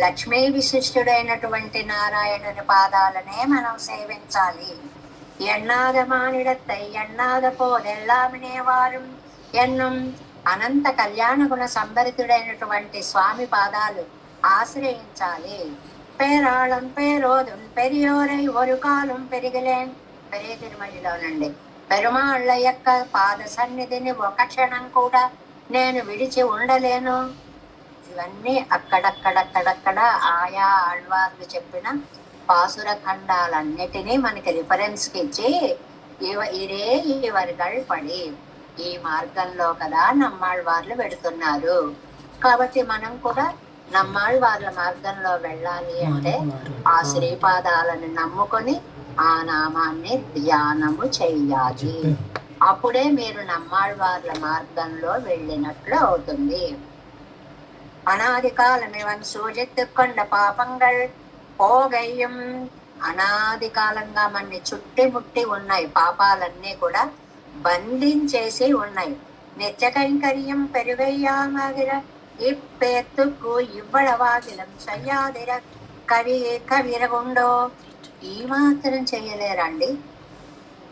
లక్ష్మీ విశిష్టుడైనటువంటి నారాయణుని పాదాలనే మనం సేవించాలి. ఎన్నాద మానిడత్తై ఎన్నాద పోదెల్లామినేవారు ఎన్నం. అనంత కళ్యాణ గుణ సంభరితుడైనటువంటి స్వామి పాదాలు ఆశ్రయించాలి. పేరాళం పేరోదు పెరియోరై ఒక కాలం పెరిగలేం. పెరిగే తిరుమలలోనండి పెరుమాళ్ళ యొక్క పాద సన్నిధిని ఒక క్షణం కూడా నేను విడిచి ఉండలేను. ఇవన్నీ అక్కడక్కడక్కడక్కడ ఆయా ఆళ్వార్లు చెప్పిన పాసుర ఖండాలన్నిటినీ మనకి రిఫరెన్స్ కి ఇచ్చి ఇదే ఇవరుగల్ పడి ఈ మార్గంలో కదా నమ్మాళ్ళవార్లు పెడుతున్నారు. కాబట్టి మనం కూడా నమ్మాళ్ళవార్ల మార్గంలో వెళ్ళాలి అంటే ఆ శ్రీపాదాలను నమ్ముకొని ఆ నామాన్ని ధ్యానము చెయ్యాలి. అప్పుడే మీరు నమ్మాళ్ళవార్ల మార్గంలో వెళ్ళినట్లు అవుతుంది. అనాది కాలమివన్ సూచిత్తుకొండ పాపంగల్ పోగయ్యం. అనాది కాలంగా మనని చుట్టిముట్టి ఉన్నాయి పాపాలన్నీ కూడా బంధించేసి ఉన్నాయి. నిత్య కైంకర్యం పెరుగయ్యామగిర ఇప్పేత్తుకు ఇవ్వడవాగిలం సయ్యాదిర కవి కవిరగుండో. ఈ మాత్రం చెయ్యలేరండి.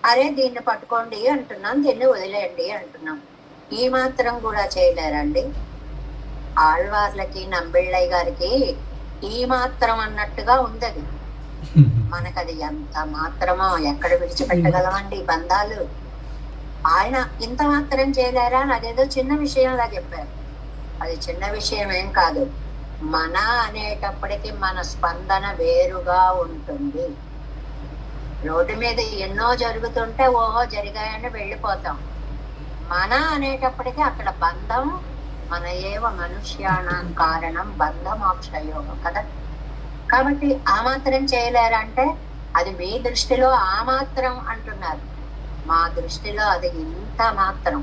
అరే దీన్ని పట్టుకోండి అంటున్నాం, దీన్ని వదిలేయండి అంటున్నాం. ఈ మాత్రం కూడా చేయలేరండి. ఆళ్వార్లకి నంబిళ్ళయ్య గారికి ఈ మాత్రం అన్నట్టుగా ఉందది. మనకది ఎంత మాత్రమో ఎక్కడ విడిచిపెట్టగలమండి బంధాలు. ఆయన ఇంత మాత్రం చేయలేరా అని అదేదో చిన్న విషయంలా చెప్పారు. అది చిన్న విషయం ఏం కాదు. మన అనేటప్పటికీ మన స్పందన వేరుగా ఉంటుంది. రోడ్డు మీద ఎన్నో జరుగుతుంటే ఓహో జరిగాయని వెళ్ళిపోతాం. మన అనేటప్పటికీ అక్కడ బంధం మన ఏవ మనుష్యాణం కారణం బంధమోక్షయోగం కదా. కాబట్టి ఆ మాత్రం చేయలేరంటే అది మీ దృష్టిలో ఆ మాత్రం అంటున్నారు. మా దృష్టిలో అది ఇంత మాత్రం.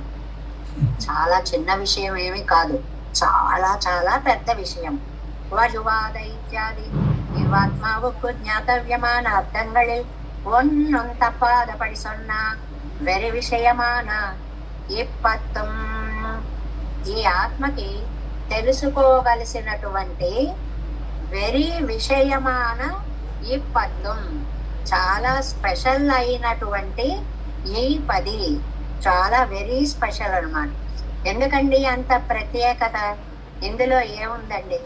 చాలా చిన్న విషయం ఏమీ కాదు, చాలా చాలా పెద్ద విషయం. వజువాద ఇత్యాది ఇవాత్మావుకు జ్ఞాతవ్యమాన అర్థంగళిల్ ஒன்னும் தப்பாதபடி சொன்னா వెరి విషయమాన ఇప్పత్తం. ఈ ఆత్మకి తెలుసుకోవలసినటువంటి వెరీ విషయమాన ఇప్పత్తం, చాలా స్పెషల్ అయినటువంటి ఈ 10 చాలా వెరీ స్పెషల్ అన్నమాట. ఎందుకండి అంత ప్రత్యేకత? ఇందులో ఏముందండి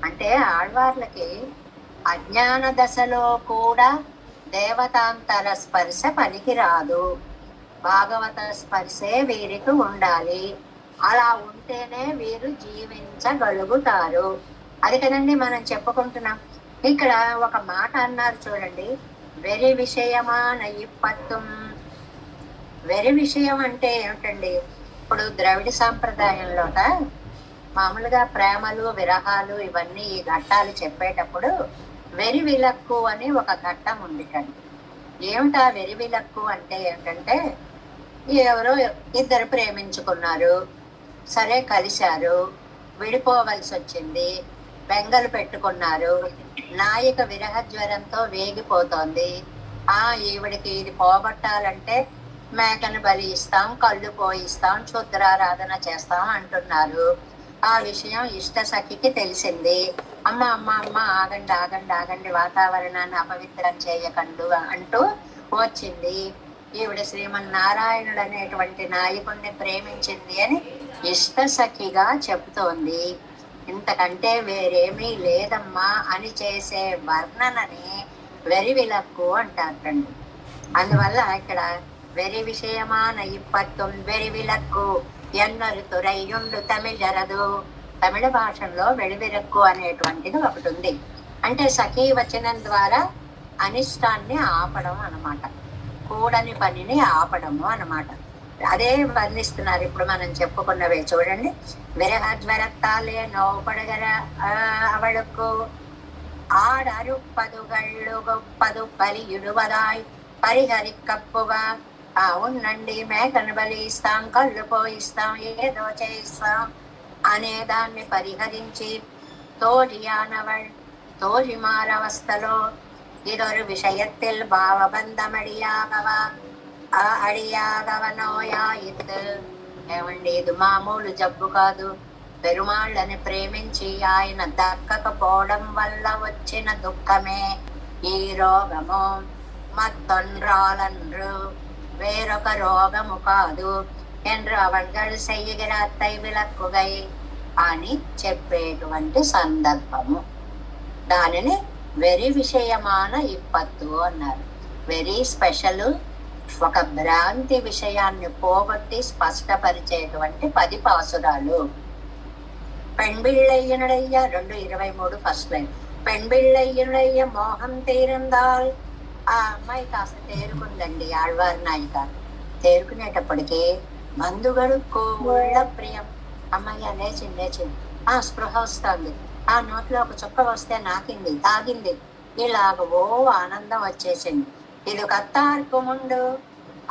అంటే ఆళ్వార్లకి అజ్ఞాన దశలో కూడా దేవతాంతర స్పర్శ పనికిరాదు. భాగవత స్పర్శే వీరికి ఉండాలి. అలా ఉంటేనే వీరు జీవించగలుగుతారు. అది కదండి మనం చెప్పుకుంటున్నాం. ఇక్కడ ఒక మాట అన్నారు చూడండి, వెరి విషయమాన ఇప్పత్తం. వెరి విషయం అంటే ఏమిటండి? ఇప్పుడు ద్రవిడ సాంప్రదాయంలోట మామూలుగా ప్రేమలు విరహాలు ఇవన్నీ ఈ ఘట్టాలు చెప్పేటప్పుడు వెరి విలక్కు అని ఒక ఘట్టం ఉంది కండి. ఏమిటా వెరి విలక్కు అంటే ఏంటంటే, ఎవరో ఇద్దరు ప్రేమించుకున్నారు, సరే కలిశారు, విడిపోవలసి వచ్చింది, బెంగలు పెట్టుకున్నారు, నాయిక విరహ జ్వరంతో వేగిపోతోంది. ఈవిడికి ఇది పోగొట్టాలంటే మేకను బలి ఇస్తాం, కళ్ళు పోయిస్తాం, క్షుద్రారాధన చేస్తాం అంటున్నారు. ఆ విషయం ఇష్ట సఖికి తెలిసింది. అమ్మ అమ్మ అమ్మ ఆగండి ఆగండి ఆగండి, వాతావరణాన్ని అపవిత్రం చేయకండు అంటూ వచ్చింది. ఈవిడ శ్రీమన్నారాయణుడు అనేటువంటి నాయకుడిని ప్రేమించింది అని ఇష్ట సఖిగా చెబుతోంది. ఇంతకంటే వేరేమీ లేదమ్మా అని చేసే వర్ణనని వెరి విలక్కు అంటారండి. అందువల్ల ఇక్కడ వెరి విషయమాన ఇప్పత్తం వెరి విలక్కు ఎన్నరు తురయ్యుండు తమిళరదు. తమిళ భాషలో వెడివిరక్కు అనేటువంటిది ఒకటి ఉంది. అంటే సఖీ వచనం ద్వారా అనిష్టాన్ని ఆపడం అన్నమాట, కూడని పనిని ఆపడము అన్నమాట. అదే వర్ణిస్తున్నారు ఇప్పుడు మనం చెప్పుకున్నవే చూడండి. విరహ జ్వరత్తాలే నోపడగర అవళకు ఆడరుప్పదుగళ్ళు గొప్పదు బలియుడువదాయ్ పరిహరికప్పుగా అవునండి మేకను బలి ఇస్తాం, కళ్ళు పోయిస్తాం, ఏదో చేయిస్తాం అనేదాన్ని పరిహరించి தோழியானவள் தோழிமாரவஸ்தலோ இதொரு விஷயத்தில் భావబంధమడియాగవా అడియాగవనోయాయిత్. ఏమండి, ఇది మామూలు జబ్బు కాదు. పెరుమాళ్ళని ప్రేమించి ఆయన దక్కకపోవడం వల్ల వచ్చిన దుఃఖమే ఈ రోగము. మత్తొన్రాలన్రు వేరొక రోగము కాదు என்று அவர்கள் செய்கிற அத்தை விளக்குகை అని చెప్పేటువంటి సందర్భము. దానిని వెరీ విషయమాన ఇప్పత్తు అన్నారు. వెరీ స్పెషల్, ఒక భ్రాంతి విషయాన్ని పోగొట్టి స్పష్టపరిచేటువంటి 10 పాసురాలు. పెణ్బిళ్ళయ్యనుడయ్య 2:23 ఫస్ట్ లైన్. పెణ్బిళ్ళయ్యనుడయ్య మోహం తీరిందాల్. ఆ అమ్మాయి కాస్త తేరుకుందండి, ఆళ్వారి నాయిక. తేరుకునేటప్పటికీ బంధుగడుక్కో ఉళ్ళ ప్రియం. అమ్మాయి లేచింది. ఆ స్పృహ వస్తుంది. ఆ నోట్లో ఒక చుక్క వస్తే నాకింది, తాగింది. ఇలాగ ఓ ఆనందం వచ్చేసింది. ఇది కత్తార్కు ముందు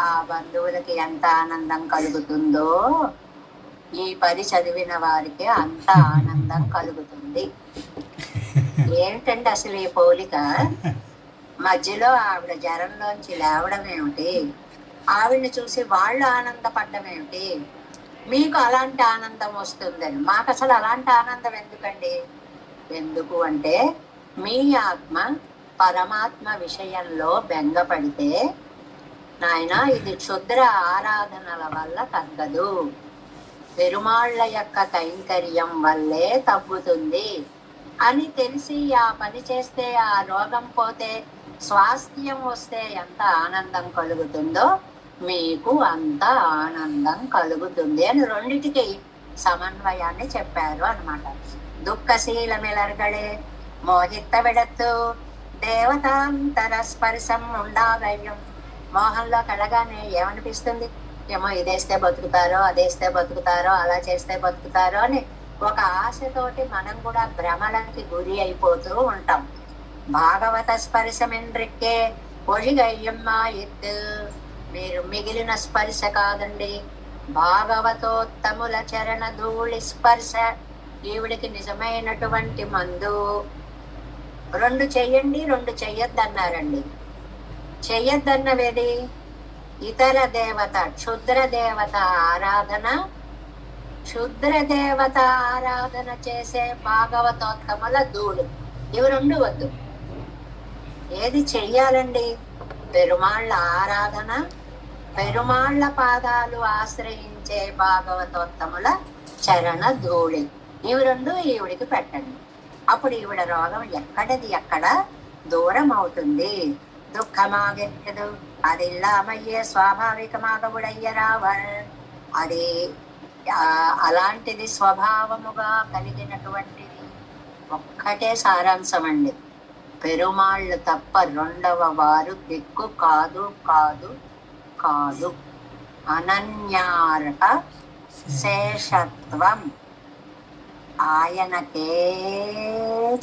ఆ బంధువులకి ఎంత ఆనందం కలుగుతుందో ఈ 10 చదివిన వారికి అంత ఆనందం కలుగుతుంది. ఏంటంటే అసలు ఈ పోలిక, మధ్యలో ఆవిడ జ్వరంలోంచి లేవడం ఏమిటి, ఆవిడని చూసి వాళ్ళు ఆనందపడ్డం ఏమిటి, మీకు అలాంటి ఆనందం వస్తుందని. మాకు అసలు అలాంటి ఆనందం ఎందుకండి? ఎందుకు అంటే మీ ఆత్మ పరమాత్మ విషయంలో బెంగపడితే, నాయన ఇది క్షుద్ర ఆరాధనల వల్ల తగ్గదు, పెరుమాళ్ళ యొక్క కైంకర్యం వల్లే తగ్గుతుంది అని తెలిసి ఆ పని చేస్తే, ఆ రోగం పోతే, స్వాస్థ్యం వస్తే ఎంత ఆనందం కలుగుతుందో మీకు అంత ఆనందం కలుగుతుంది అని రెండిటికి సమన్వయాన్ని చెప్పారు అన్నమాట. దుఃఖశీలమిలర్గడే మోహిత విడత్తు దేవతాంతర స్పర్శం ఉండాగయ్యం. మోహంలో కలగానే ఏమనిపిస్తుంది? ఏమో ఇదేస్తే బతుకుతారో, అదేస్తే బతుకుతారో, అలా చేస్తే బతుకుతారో అని ఒక ఆశతోటి మనం కూడా భ్రమలకి గురి అయిపోతూ ఉంటాం. భాగవత స్పర్శమిండ్రిక్కే ఒழிగయ్యమ్మా ఎత్తు. మీరు మిగిలిన స్పర్శ కాదండి, భాగవతోత్తముల చరణ ధూళి స్పర్శ ఈవిడికి నిజమైనటువంటి మందు. 2 చెయ్యండి, 2 చెయ్యొద్దన్నారండి. చెయ్యొద్దన్నవేది ఇతర దేవత, క్షుద్ర దేవత ఆరాధన. క్షుద్ర దేవత ఆరాధన చేసే భాగవతోత్తముల ధూళి, ఇవి 2 వద్దు. ఏది చెయ్యాలండి? పెరుమాళ్ళ ఆరాధన, పెరుమాళ్ళ పాదాలు ఆశ్రయించే భాగవతోత్తముల చరణ ధూళి, ఇవి 2 ఈవిడికి పెట్టండి. అప్పుడు ఈవిడ రోగం ఎక్కడది ఎక్కడ దూరం అవుతుంది. దుఃఖమాగెక్కదు అది ఇల్లామయ్యే స్వాభావికమాగ ఉడయ్యరావల్. అది అలాంటిది స్వభావముగా కలిగినటువంటిది. ఒక్కటే సారాంశం అండి, పెరుమాళ్ళు తప్ప రెండవ వారు దిక్కు కాదు కాదు కాదు. అనన్యార్హ శేషత్వం, ఆయనకే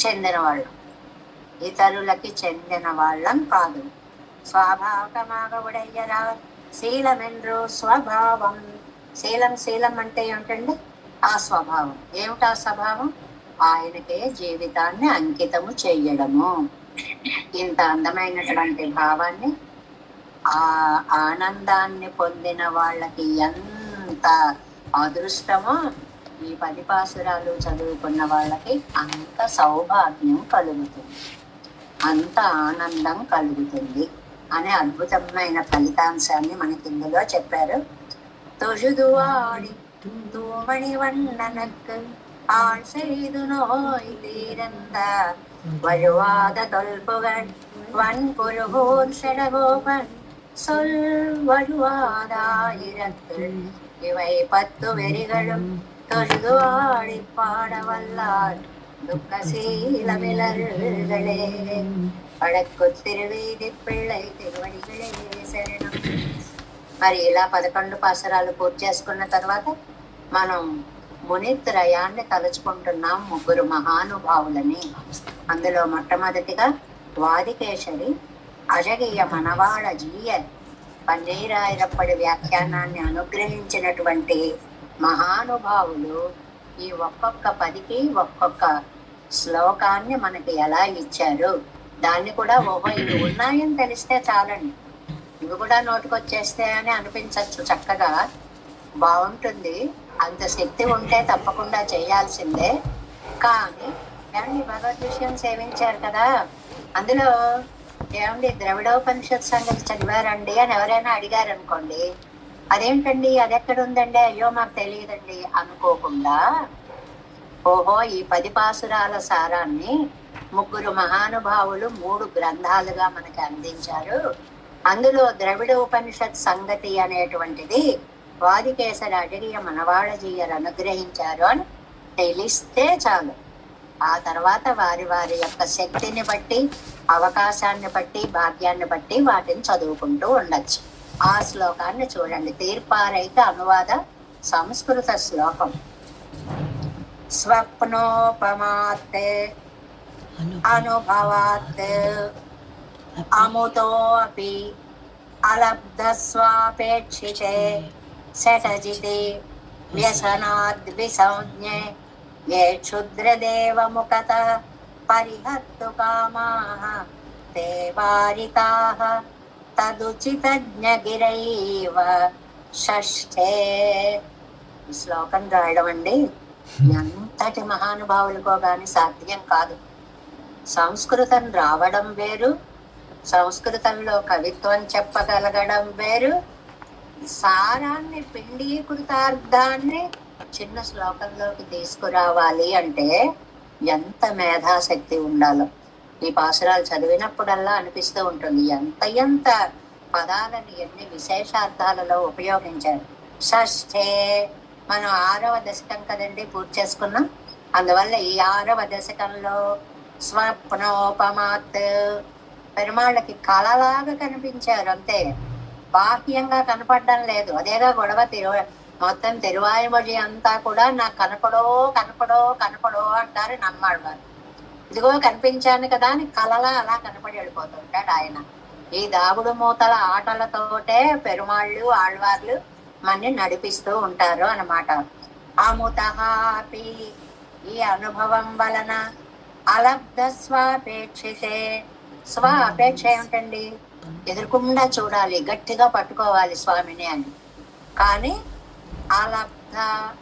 చెందిన వాళ్ళు, ఇతరులకి చెందిన వాళ్ళం కాదు. స్వాభావికమాగ ఉడయ్యరా శీలమెండ్రు స్వభావం. శీలం అంటే ఏమిటండి? ఆ స్వభావం. ఏమిటా స్వభావం? ఆయనకే జీవితాన్ని అంకితము చెయ్యడము. ఇంత అందమైనటువంటి భావాన్ని, ఆ ఆనందాన్ని పొందిన వాళ్ళకి ఎంత అదృష్టమో ఈ 10 పాసురాలు చదువుకున్న వాళ్ళకి అంత సౌభాగ్యం కలుగుతుంది, అంత ఆనందం కలుగుతుంది అనే అద్భుతమైన ఫలితాంశాన్ని మనకి ఇందులో చెప్పారు. தொழுதுவாடி தூமணி வண்ணனுக்கு ஆள் செய்து நோய் தீரந்த வழுவாத தொல்புகழ் வன்புருகூர் செடகோபன் சொல் வழுவாதாயிரத்தில் இவை 10 வெறிகளும் தொழுதுவாடி பாடவல்லார் దుఃఖశీలమిలరుగలే. పడక్కు తిరువీధి పిళ్ళై తిరువడిகளே శరణం. మరి ఇలా 11 పాసురాలు పూర్తి చేసుకున్న తర్వాత మనం మునిత్రయాన్ని తలుచుకుంటున్నాం, 3 మహానుభావులని. అందులో మొట్టమొదటిగా వాదికేశరి అజగీయ మనవాళ జీయ పన్నీరాయరప్పటి వ్యాఖ్యానాన్ని అనుగ్రహించినటువంటి మహానుభావులు ఈ ఒక్కొక్క పదికి ఒక్కొక్క శ్లోకాన్ని మనకి ఎలా ఇచ్చారు, దాన్ని కూడా ఓహో ఇవి ఉన్నాయని తెలిస్తే చాలండి, ఇవి కూడా నోటికొచ్చేస్తే అని అనిపించచ్చు. చక్కగా బాగుంటుంది, అంత శక్తి ఉంటే తప్పకుండా చేయాల్సిందే. కానీ ఏమండి భగవద్ విషయం సేవించారు కదా, అందులో ఏమండి ద్రవిడోపనిషత్ సంగతి చదివారండి అని ఎవరైనా అడిగారు అనుకోండి, అదేంటండి అది ఎక్కడ ఉందండి, అయ్యో మాకు తెలియదండి అనుకోకుండా ఓహో ఈ 10 పాసురాల సారాన్ని ముగ్గురు మహానుభావులు 3 గ్రంథాలుగా మనకి అందించారు. అందులో ద్రవిడ ఉపనిషత్ సంగతి అనేటువంటిది వాదికేశర అజగీయ మనవాళజీయర్ అనుగ్రహించారు అని తెలిస్తే చాలు. ఆ తర్వాత వారి వారి యొక్క శక్తిని బట్టి, అవకాశాన్ని బట్టి, భాగ్యాన్ని బట్టి వాటిని చదువుకుంటూ ఉండొచ్చు. ఆ శ్లోకాన్ని చూడండి. తీర్పారైక అనువాద సంస్కృత శ్లోకం. స్వప్నోపమాత్ అనుభవాత్ అముతోపి అలబ్ధస్వాపేక్షితే శతజితే వ్యసనాద్విసంజ్ఞే ఏ క్షుద్రదేవముఖత పరిహర్తు కామాః తే వారితాః తదుచితజ్ఞగిరైవ షష్ఠే. ఈ శ్లోకం రాయడం అండి ఎంతటి మహానుభావులకో గాని సాధ్యం కాదు. సంస్కృతం రావడం వేరు, సంస్కృతంలో కవిత్వం చెప్పగలగడం వేరు, సారాన్ని పిండీకృతార్థాన్ని చిన్న శ్లోకంలోకి తీసుకురావాలి అంటే ఎంత మేధాశక్తి ఉండాలో. ఈ పాసురాలు చదివినప్పుడల్లా అనిపిస్తూ ఉంటుంది ఎంత పదాలని ఎన్ని విశేషార్థాలలో ఉపయోగించారు. షష్ఠే మనం 6వ దశకం కదండి పూర్తి చేసుకున్నాం. అందువల్ల ఈ 6వ దశకంలో స్వప్నోపమాత్ పెరుమాళ్ళకి కళలాగా కనిపించారు, అంతే, బాహ్యంగా కనపడడం లేదు. అదేగా గొడవ. మొత్తం తిరువాయుమొഴി అంతా కూడా నాకు కనపడో కనపడో కనపడో అంటారు నమ్మాళ్ళవారు. ఇదిగో కనిపించాను కదా అని కళలా అలా కనపడి వెళ్ళిపోతుంటాడు ఆయన. ఈ దాగుడు మూతల ఆటలతోటే పెరుమాళ్ళు ఆళ్వార్లు మన్ని నడిపిస్తూ ఉంటారు అన్నమాట. అముతహాపి ఈ అనుభవం వలన అలబ్ధ స్వాపేక్షితే. స్వ అపేక్ష ఏమిటండి? ఎదురుకుండా చూడాలి, గట్టిగా పట్టుకోవాలి స్వామిని అని. కానీ అలబ్ధ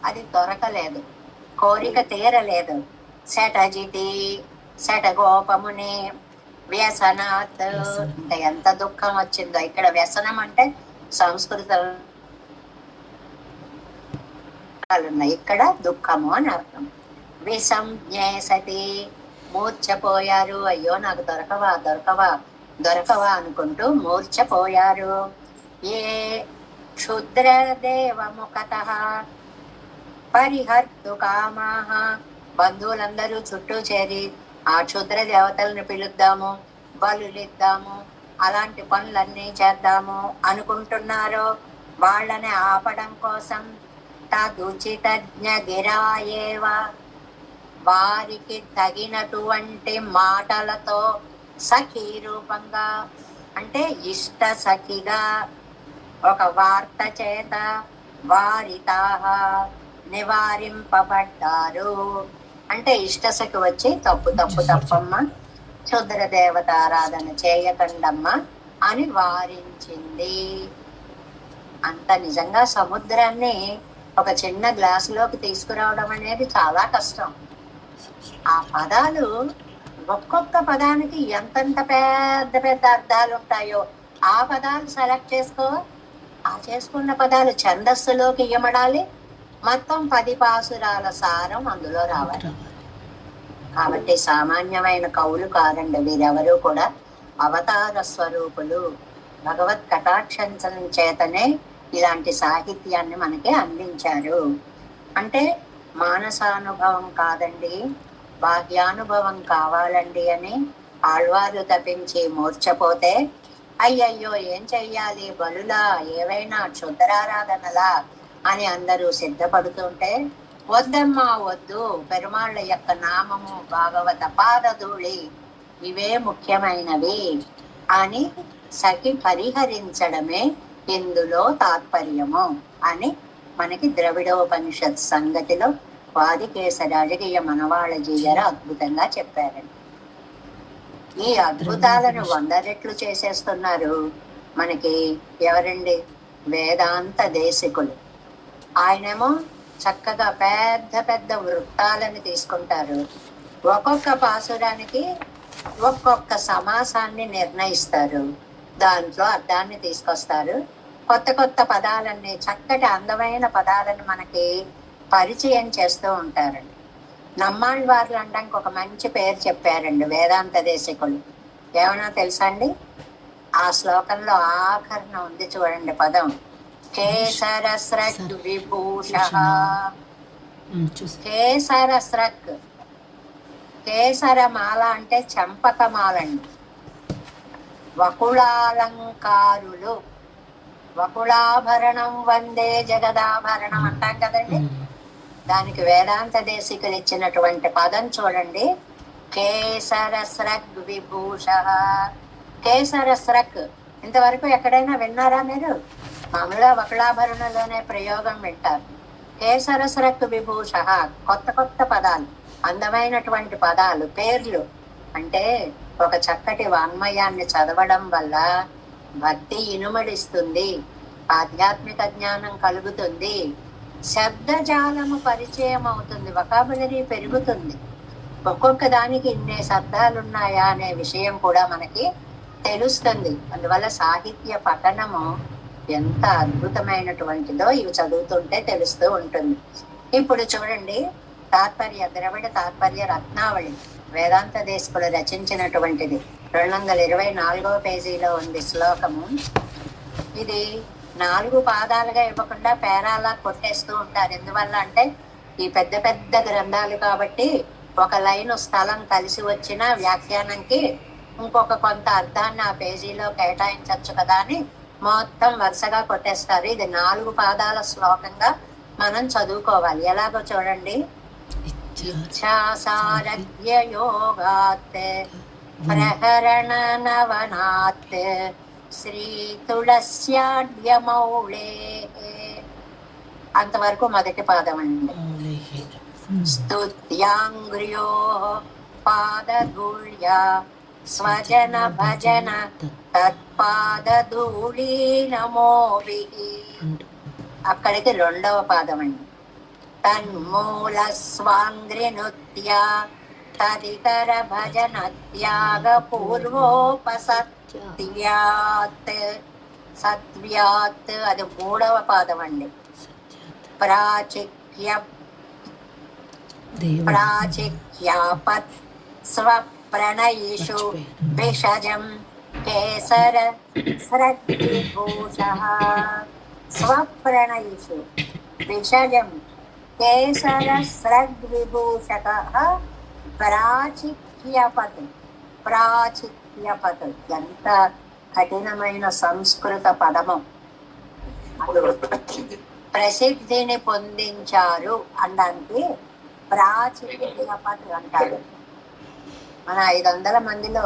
అది దొరకలేదు, కోరిక తీరలేదు. శటజితి శటగోపముని వ్యసనాత్ అంటే ఎంత దుఃఖం వచ్చిందో. ఇక్కడ వ్యసనం అంటే సంస్కృతం, ఇక్కడ దుఃఖము అని అర్థం. విసంజ్ఞే సతి మూర్ఛపోయారు, అయ్యో నాకు దొరకవా దొరకవా దొరకవా అనుకుంటూ మూర్ఛపోయారు. ఏ క్షుద్రదేవముఖతః పరిహర్తు కామాః బంధువులందరూ చుట్టూ చేరి ఆ క్షుద్ర దేవతలను పిలుద్దాము, బలులిద్దాము, అలాంటి పనులన్నీ చేద్దాము అనుకుంటున్నారో వాళ్ళని ఆపడం కోసం తదుచితజ్ఞ గిరాయేవ వారికి తగినటువంటి మాటలతో సఖీ రూపంగా అంటే ఇష్ట సఖిగా ఒక వార్త చేత వారితాహ నివారింపబడ్డారు. అంటే ఇష్టసఖి వచ్చి తప్పమ్మ, క్షుద్ర దేవతారాధన చేయకండమ్మా అని వారించింది. అంత నిజంగా సముద్రాన్ని ఒక చిన్న గ్లాసులోకి తీసుకురావడం అనేది చాలా కష్టం. ఆ పదాలు ఒక్కొక్క పదానికి ఎంతంత పెద్ద పెద్ద అర్థాలు ఉంటాయో ఆ పదాలు సెలెక్ట్ చేసుకో. ఆ చేసుకున్న పదాలు ఛందస్సులోకి ఇమడాలి. మొత్తం 10 పాసురాల సారం అందులో రావాలి. కాబట్టి సామాన్యమైన కవులు కారండి వీరెవరూ కూడా, అవతార స్వరూపులు. భగవత్ కటాక్షం చేతనే ఇలాంటి సాహిత్యాన్ని మనకి అందించారు. అంటే మానసానుభవం కాదండి, భాగ్యానుభవం కావాలండి అని ఆళ్వారు తప్పించి మూర్ఛపోతే అయ్యయ్యో ఏం చెయ్యాలి, బలులా ఏవైనా క్షుద్రారాధనలా అని అందరూ సిద్ధపడుతుంటే వద్దమ్మా వద్దు, పెరుమాళ్ళ యొక్క నామము, భాగవత పాదధూళి ఇవే ముఖ్యమైనవి అని సఖి పరిహరించడమే ఇందులో తాత్పర్యము అని మనకి ద్రవిడోపనిషత్ సంగతిలో వాదికేశరాజకీయ మనవాళజీ గారు అద్భుతంగా చెప్పారండి. ఈ అద్భుతాలను 100 రెట్లు చేసేస్తున్నారు మనకి ఎవరండి? వేదాంత దేశికులు. ఆయనేమో చక్కగా పెద్ద పెద్ద వృత్తాలను తీసుకుంటారు. ఒక్కొక్క పాసురానికి ఒక్కొక్క సమాసాన్ని నిర్ణయిస్తారు, దాంట్లో అర్థాన్ని తీసుకొస్తారు. కొత్త కొత్త పదాలన్నీ, చక్కటి అందమైన పదాలను మనకి పరిచయం చేస్తూ ఉంటారండి. నమ్మాళ్ళ వార్లు అనడానికి ఒక మంచి పేరు చెప్పారండి వేదాంత దేశికులు. ఏమన్నా తెలుసా అండి? ఆ శ్లోకంలో ఆఖరణ ఉంది చూడండి పదం, కేసర స్రక్ విభూష. కేసర స్రక్, కేసర మాల అంటే చంపకమాలండి. వకుళాలంకారులు, వకుళాభరణం వందే జగదాభరణం అంటాం కదండి. దానికి వేదాంత దేశికులు ఇచ్చినటువంటి పదం చూడండి, కేసర స్రగ్ విభూష. కేసర స్రక్ ఇంతవరకు ఎక్కడైనా విన్నారా మీరు? మామూలుగా వకుళాభరణలోనే ప్రయోగం వింటారు. కేసర స్రక్ విభూష, కొత్త కొత్త పదాలు, అందమైనటువంటి పదాలు, పేర్లు. అంటే ఒక చక్కటి వాన్మయాన్ని చదవడం వల్ల భక్తి ఇనుమడిస్తుంది, ఆధ్యాత్మిక జ్ఞానం కలుగుతుంది, శబ్దజాలము పరిచయం అవుతుంది, వొకాబులరీ పెరుగుతుంది. ఒక్కొక్క దానికి ఇన్నే శబ్దాలున్నాయా అనే విషయం కూడా మనకి తెలుస్తుంది. అందువల్ల సాహిత్య పఠనము ఎంత అద్భుతమైనటువంటిదో ఇవి చదువుతుంటే తెలుస్తూ ఉంటుంది. ఇప్పుడు చూడండి, తాత్పర్య ద్రవిడ తాత్పర్య రత్నావళి వేదాంత దేశకులు రచించినటువంటిది 224వ పేజీలో ఉంది శ్లోకము. ఇది 4 పాదాలుగా ఇవ్వకుండా పేరాలా కొట్టేస్తూ ఉంటారు. ఎందువల్ల అంటే ఈ పెద్ద పెద్ద గ్రంథాలు కాబట్టి ఒక లైను స్థలం కలిసి వచ్చిన వ్యాఖ్యానంకి ఇంకొక కొంత అర్థాన్ని ఆ పేజీలో కేటాయించవచ్చు కదా అని మొత్తం వరుసగా కొట్టేస్తారు. ఇది 4 పాదాల శ్లోకంగా మనం చదువుకోవాలి. ఎలాగో చూడండి, ఇచ్ఛాసారథ్య యోగాత్ ప్రహరణ నవనాత్ శ్రీ తులస్యాడ్యమౌళే. అంతవరకు మొదటి పాదం అండి. స్తుత్యాంగ్ర్యో పాదధూళ్యా స్వజన భజన తత్పాదధూళీ నమోభిః. అక్కడికి 2వ పాదం అండి. తన్మూల స్వాంగ్రి నృత్య తదితర భజన త్యాగ పూర్వోపసత్యాత్ సత్వ్యాత్, అది 3వ పాదం అండి. ప్రాచిక్యాపత్ స్వప్రణయిషు భిషజం కేసర స్రగ్విభూషః. స్వప్రణయిషు భిషజం కేసర స్రగ్విభూషకః ప్రాచిక్యపత్. ప్రాచిక్యపత్ ఎంత కఠినమైన సంస్కృత పదము. ప్రసిద్ధిని పొందించారు అనడానికి ప్రాచిక్యపత్ అంటారు. మన 500 మందిలో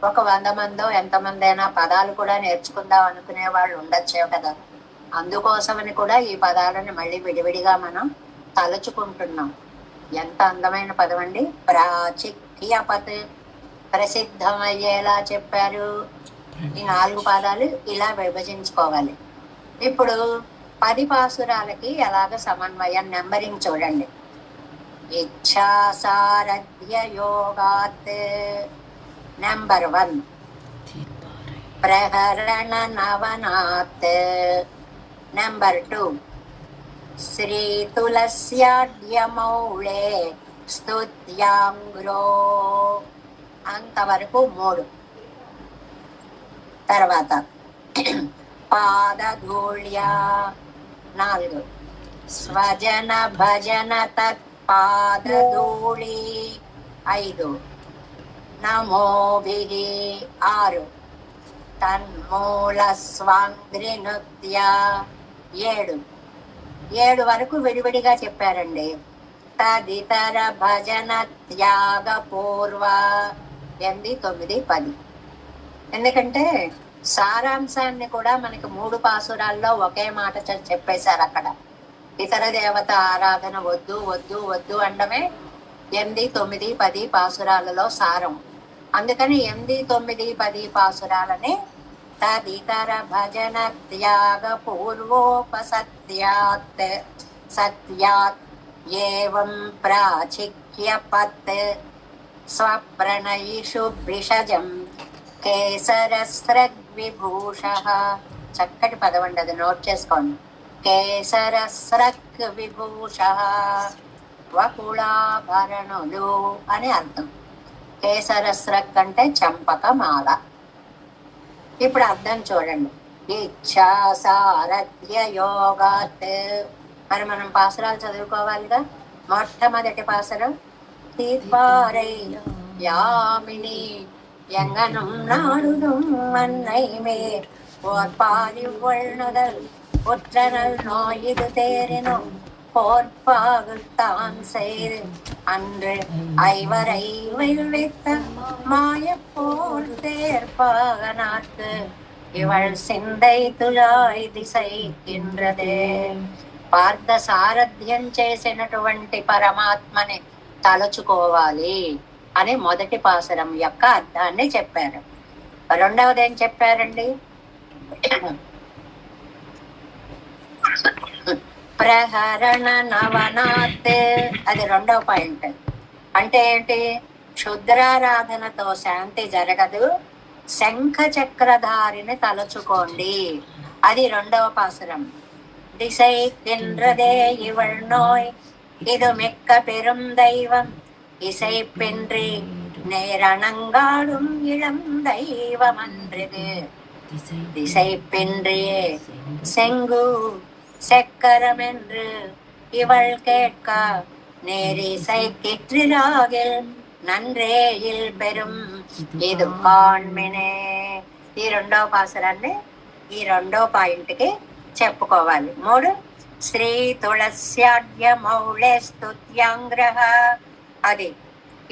ఒక 100 మందో ఎంతమంది అయినా పదాలు కూడా నేర్చుకుందాం అనుకునే వాళ్ళు ఉండొచ్చే కదా. అందుకోసమని కూడా ఈ పదాలను మళ్ళీ విడివిడిగా మనం తలుచుకుంటున్నాం. ఎంత అందమైన పదం అండి. ప్రాచిక్యపత్, ప్రసిద్ధమయ్యేలా చెప్పారు. ఈ 4 పాదాలు ఇలా విభజించుకోవాలి. ఇప్పుడు 10 పాసురాలకి ఎలాగ సమన్వయం, నెంబరింగ్ చూడండి. ఇచ్ఛాసారథ్య యోగాత్ నెంబర్ 1, ప్రహరణ నవనాత్ నెంబర్ 2, శ్రీ తులస్యాడ్యమౌళే స్తుత్యాంగ్రో. అంతవరకు 3. తర్వాత పాదధూళ్యా 4, స్వజన భజన తత్పాదధూళి 5, నమోభిః 6, తన్మూల స్వాంగ్రి నృత్య 7 వరకు విడివిడిగా చెప్పారండి. తదితర భజన త్యాగ పూర్వ 8, 9, 10. ఎందుకంటే సారాంశాన్ని కూడా మనకి 3 పాసురాల్లో ఒకే మాట చెప్పేశారు. అక్కడ ఇతర దేవత ఆరాధన వద్దు వద్దు వద్దు అండమే 8, 9, 10 పాసురాలలో సారం. అందుకని 8, 9, 10 పాసురాలని తదితర భజన త్యాగ పూర్వోపసత్యాత్ సత్యాత్ ఏవం ప్రాచిక్యపత్ స్వప్రణయిషు భిషజం కేసరస్రగ్విభూష. చక్కటి పదవండి, అది నోట్ చేసుకోండి. కేసరస్రగ్ విభూష వకుళాభరణులు అని అర్థం. కేసరస్రగ్ అంటే చంపకమాల. ఇప్పుడు అర్థం చూడండి. ఇచ్ఛా సారథ్య యోగాత్. మరి మనం పాసురాలు చదువుకోవాలిగా. మొట్టమొదటి పాసురం తీర్పారై యామిని எங்கனும் நாடுதும் மன்னைமே போர்பாரி உள்நுதல் ஒற்றனல் நோய் இது தேரினும் போர்ப்பாகுத்தான் செய்து அன்று ஐவரை வைத்த மாயப்போர் தேர்ப்பாக நாட்டு இவள் சிந்தை துழாய் దిశైకింద్రదే. పార్థ సారథ్యం చేసినటువంటి పరమాత్మని తలుచుకోవాలి అని మొదటి పాసురం యొక్క అర్థాన్ని చెప్పారు. రెండవది ఏం చెప్పారండి? ప్రహరణ నవనాత్. అది రెండవ పాయింట్. అంటే ఏంటి? క్షుద్రారాధనతో శాంతి జరగదు, శంఖ చక్రధారిని తలుచుకోండి. అది రెండవ పాసురం. దిశైకింద్రదే ఇవళ్ నోయ్ ఇది మిక్క పెరుం దైవం இசை பென்றி நேரணங்காடும் இளம் தெய்வமன்றது. திசை பென்றியே செங்கு செக்கரம் என்று இவள் கேட்க நேரிசை கிற்றிராகில் నన్రేయిల్ పెరుం ఇది కాన్మినే. ఈ రెండో పాసురాన్ని ఈ రెండో పాయింట్కి చెప్పుకోవాలి. 3 శ్రీ తులస్యాడ్య మౌళే స్తుత్యాంగ్రహ. అది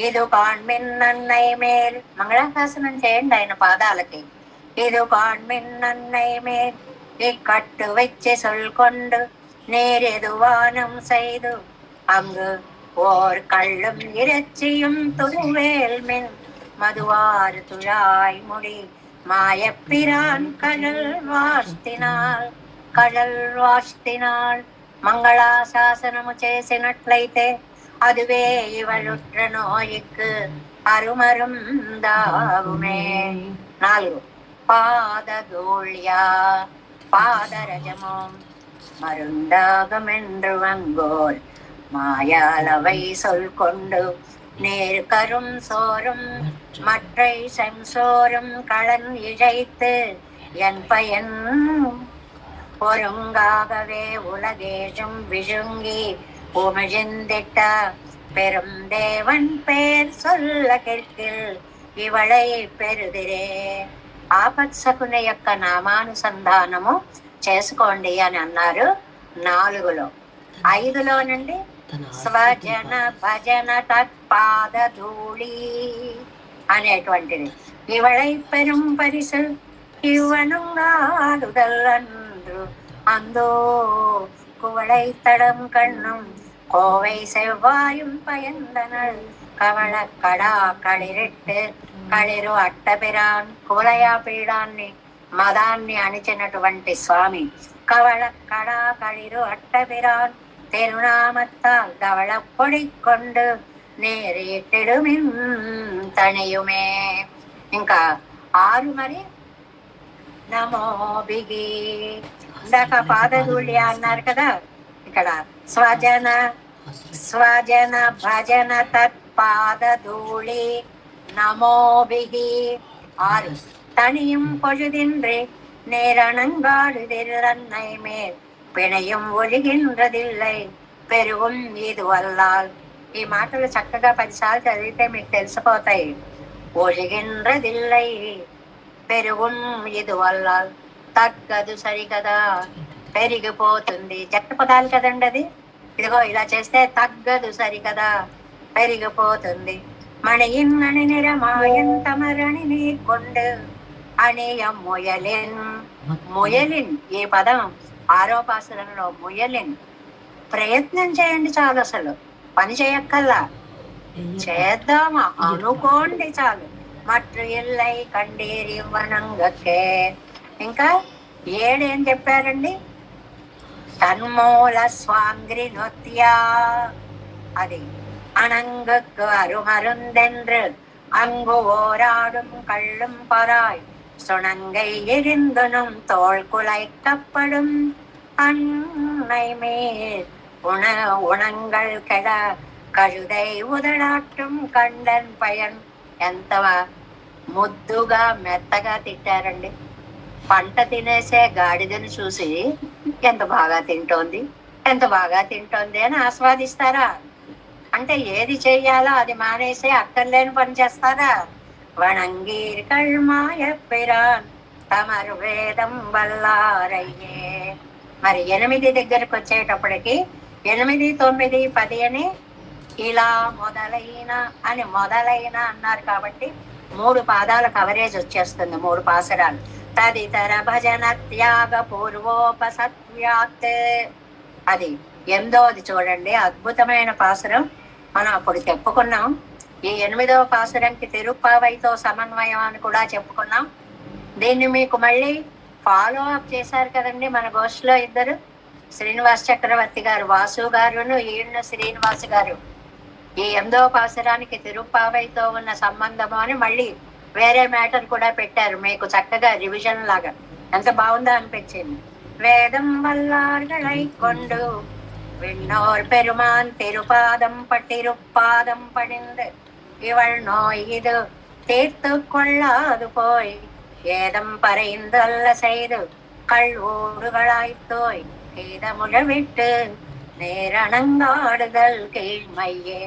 ఇది కాన్మిన్నన్నై మేల్. మంగళాశాసనం చేయండి ఆయన పాదాలకి. ఇది కాన్మిన్నన్నై మేల్ ఇక్కట్టు వెచ్చి సొల్కొండు నేరెదువానం செய்து அங்கு ஓர் கள்ளும் இறைச்சியும் துருவேல் மின் மதுவாறு துழாய் முடி மாயப்பிரான் கடல் వాష్తినాల్ మంగళాశాసనము చేసినట్లయితే அதுவே இவளுற்ற நோய்க்கு அருமருந்தாகுமே. 4 பாததூள்யா பாதரஜமும் மருந்தாகமென்று வங்கோல் மாயாளவை சொல் கொண்டு நேர் கரும் சோறும் மற்றை செம்சோறும் களன் இழைத்து என் பயன் ஒருங்காகவே உலகேஷும் விழுங்கி உமிழ்ந்திட்ட பெரும் தேவன் பேர் சொல்ல கேட்கில் ఇవళై పెరుదిరే. ఆపత్సకుని యొక్క నామానుసంధానము చేసుకోండి అని అన్నారు 4లో. 5లోనండి స్వజన భజన తత్పాద ధూళి అనేటువంటిది. ఇవళై పెరుం పరిసు ఇవ్వనుంగాడుదల్ అందు అందో కువళై తడం కண்ணும் கோவை செவ்வாயும் பயந்தனள் కవళ కడా కళిరెట్టు కళిరు అట్టపిరాన్. కువలయా పీడాన్ని మదాన్ని అణిచినటువంటి స్వామి. కవళ కడా కళిరు అట్టపిరాన్ తిరునామత్తాల్ ధవళ పొడికొండు నేరేటిడుమిన్ తణియుమే. ఇంకా 6 మరి నమోభిగి. ఇందాక పాదధూళి అన్నారు కదా, ఇక్కడ స్వజన భజన తత్పాదధూళి நமோபிகி. 6 தனியும் பொழுதின்றி நேரணங்காடுதிரன்னை மேல் பிணையும் ఒழிగిன்றదిల్లై పెరుగుం ఇది వల్లాల్. ఈ మాటలు చక్కగా 10 సార్లు చదివితే మీకు తెలిసిపోతాయి. ఒழிగిன்றదిల్లై పెరుగుం ఇది వల్లాల్. తగ్గదు సరికదా, పెరిగిపోతుంది. జట్టు పదాలు కదండి అది. ఇదిగో ఇలా చేస్తే తగ్గదు సరికదా, పెరిగిపోతుంది. మణిயின் மணி நிறமாயன் தமரணி நீர் கொண்டு అనియ ముయలిన్. ముయలిన్ ఈ పదం 6వ పాసురంలో ముయలిన్. ప్రయత్నం చేయండి చాలు, అసలు పని చేయక్కల్లా, చేద్దామా అనుకోండి చాలు. మట్టు ఇల్లై కండీరి వనంగకే. ఇంకా 7 ఏం చెప్పారండి? தன்மூல சுவாங்கிரி நொத்தியா, அது அணங்குக்கு அருமருந்தென்று அங்கு ஓராடும் கள்ளும் பராய் சுணங்கை எரிந்துனும் தோல் குலைக்கப்படும் அன்னை மேல் உணங்கள் கெட కழுదై ఉదడాటం కండన్ పయన్. ఎంత ముద్దుగా మెత్తగా తిట్టారండి. పంట తినేసే గాడిదను చూసి ఎంత బాగా తింటోంది, ఎంత బాగా తింటోంది అని ఆస్వాదిస్తారా? అంటే ఏది చెయ్యాలో అది మానేసి అక్కర్లేని పని చేస్తారా? వణంగీర్ కళ్మాయ పిరాన్ తమరు వేదం వల్లారయ్యే. మరి 8 దగ్గరకు వచ్చేటప్పటికి 8, 9, 10 అని ఇలా మొదలైన అన్నారు కాబట్టి 3 పాదాల కవరేజ్ వచ్చేస్తుంది, 3 పాసరాలు. తదితర భజన త్యాగ పూర్వోపసత్యాత్. అది 8వది చూడండి, అద్భుతమైన పాసురం. మనం అప్పుడు చెప్పుకున్నాం. ఈ 8వ పాసురంకి తిరుప్పావైతో సమన్వయం అని కూడా చెప్పుకున్నాం. దీన్ని మీకు మళ్ళీ ఫాలో అప్ చేశారు కదండి మన గోష్ఠిలో ఇద్దరు, శ్రీనివాస్ చక్రవర్తి గారు, వాసు గారును, ఈయన శ్రీనివాస్ గారు. ఈ 8వ పాసురానికి తిరుప్పావైతో ఉన్న సంబంధము అని మళ్ళీ వేరే మ్యాటర్ కూడా పెట్టారు మీకు, చక్కగా రివిజన్ లాగా. ఎంత బాగుందో అనిపించింది. వేదం వల్లార్గళై కొండు విన్నోర్ పెరుమాన్ తిరుపాదం పట్టిరుపాదం పడింది ఇవள் நோய் இது தீர்த்து கொள்ளாது போய் ஏதம் பறைந்து அல்ல செய்து கள்வூடுகளாய்த்தோய் கீதமுழ விட்டு నేరణంగాడుదల్ కీழ்మయ్యే.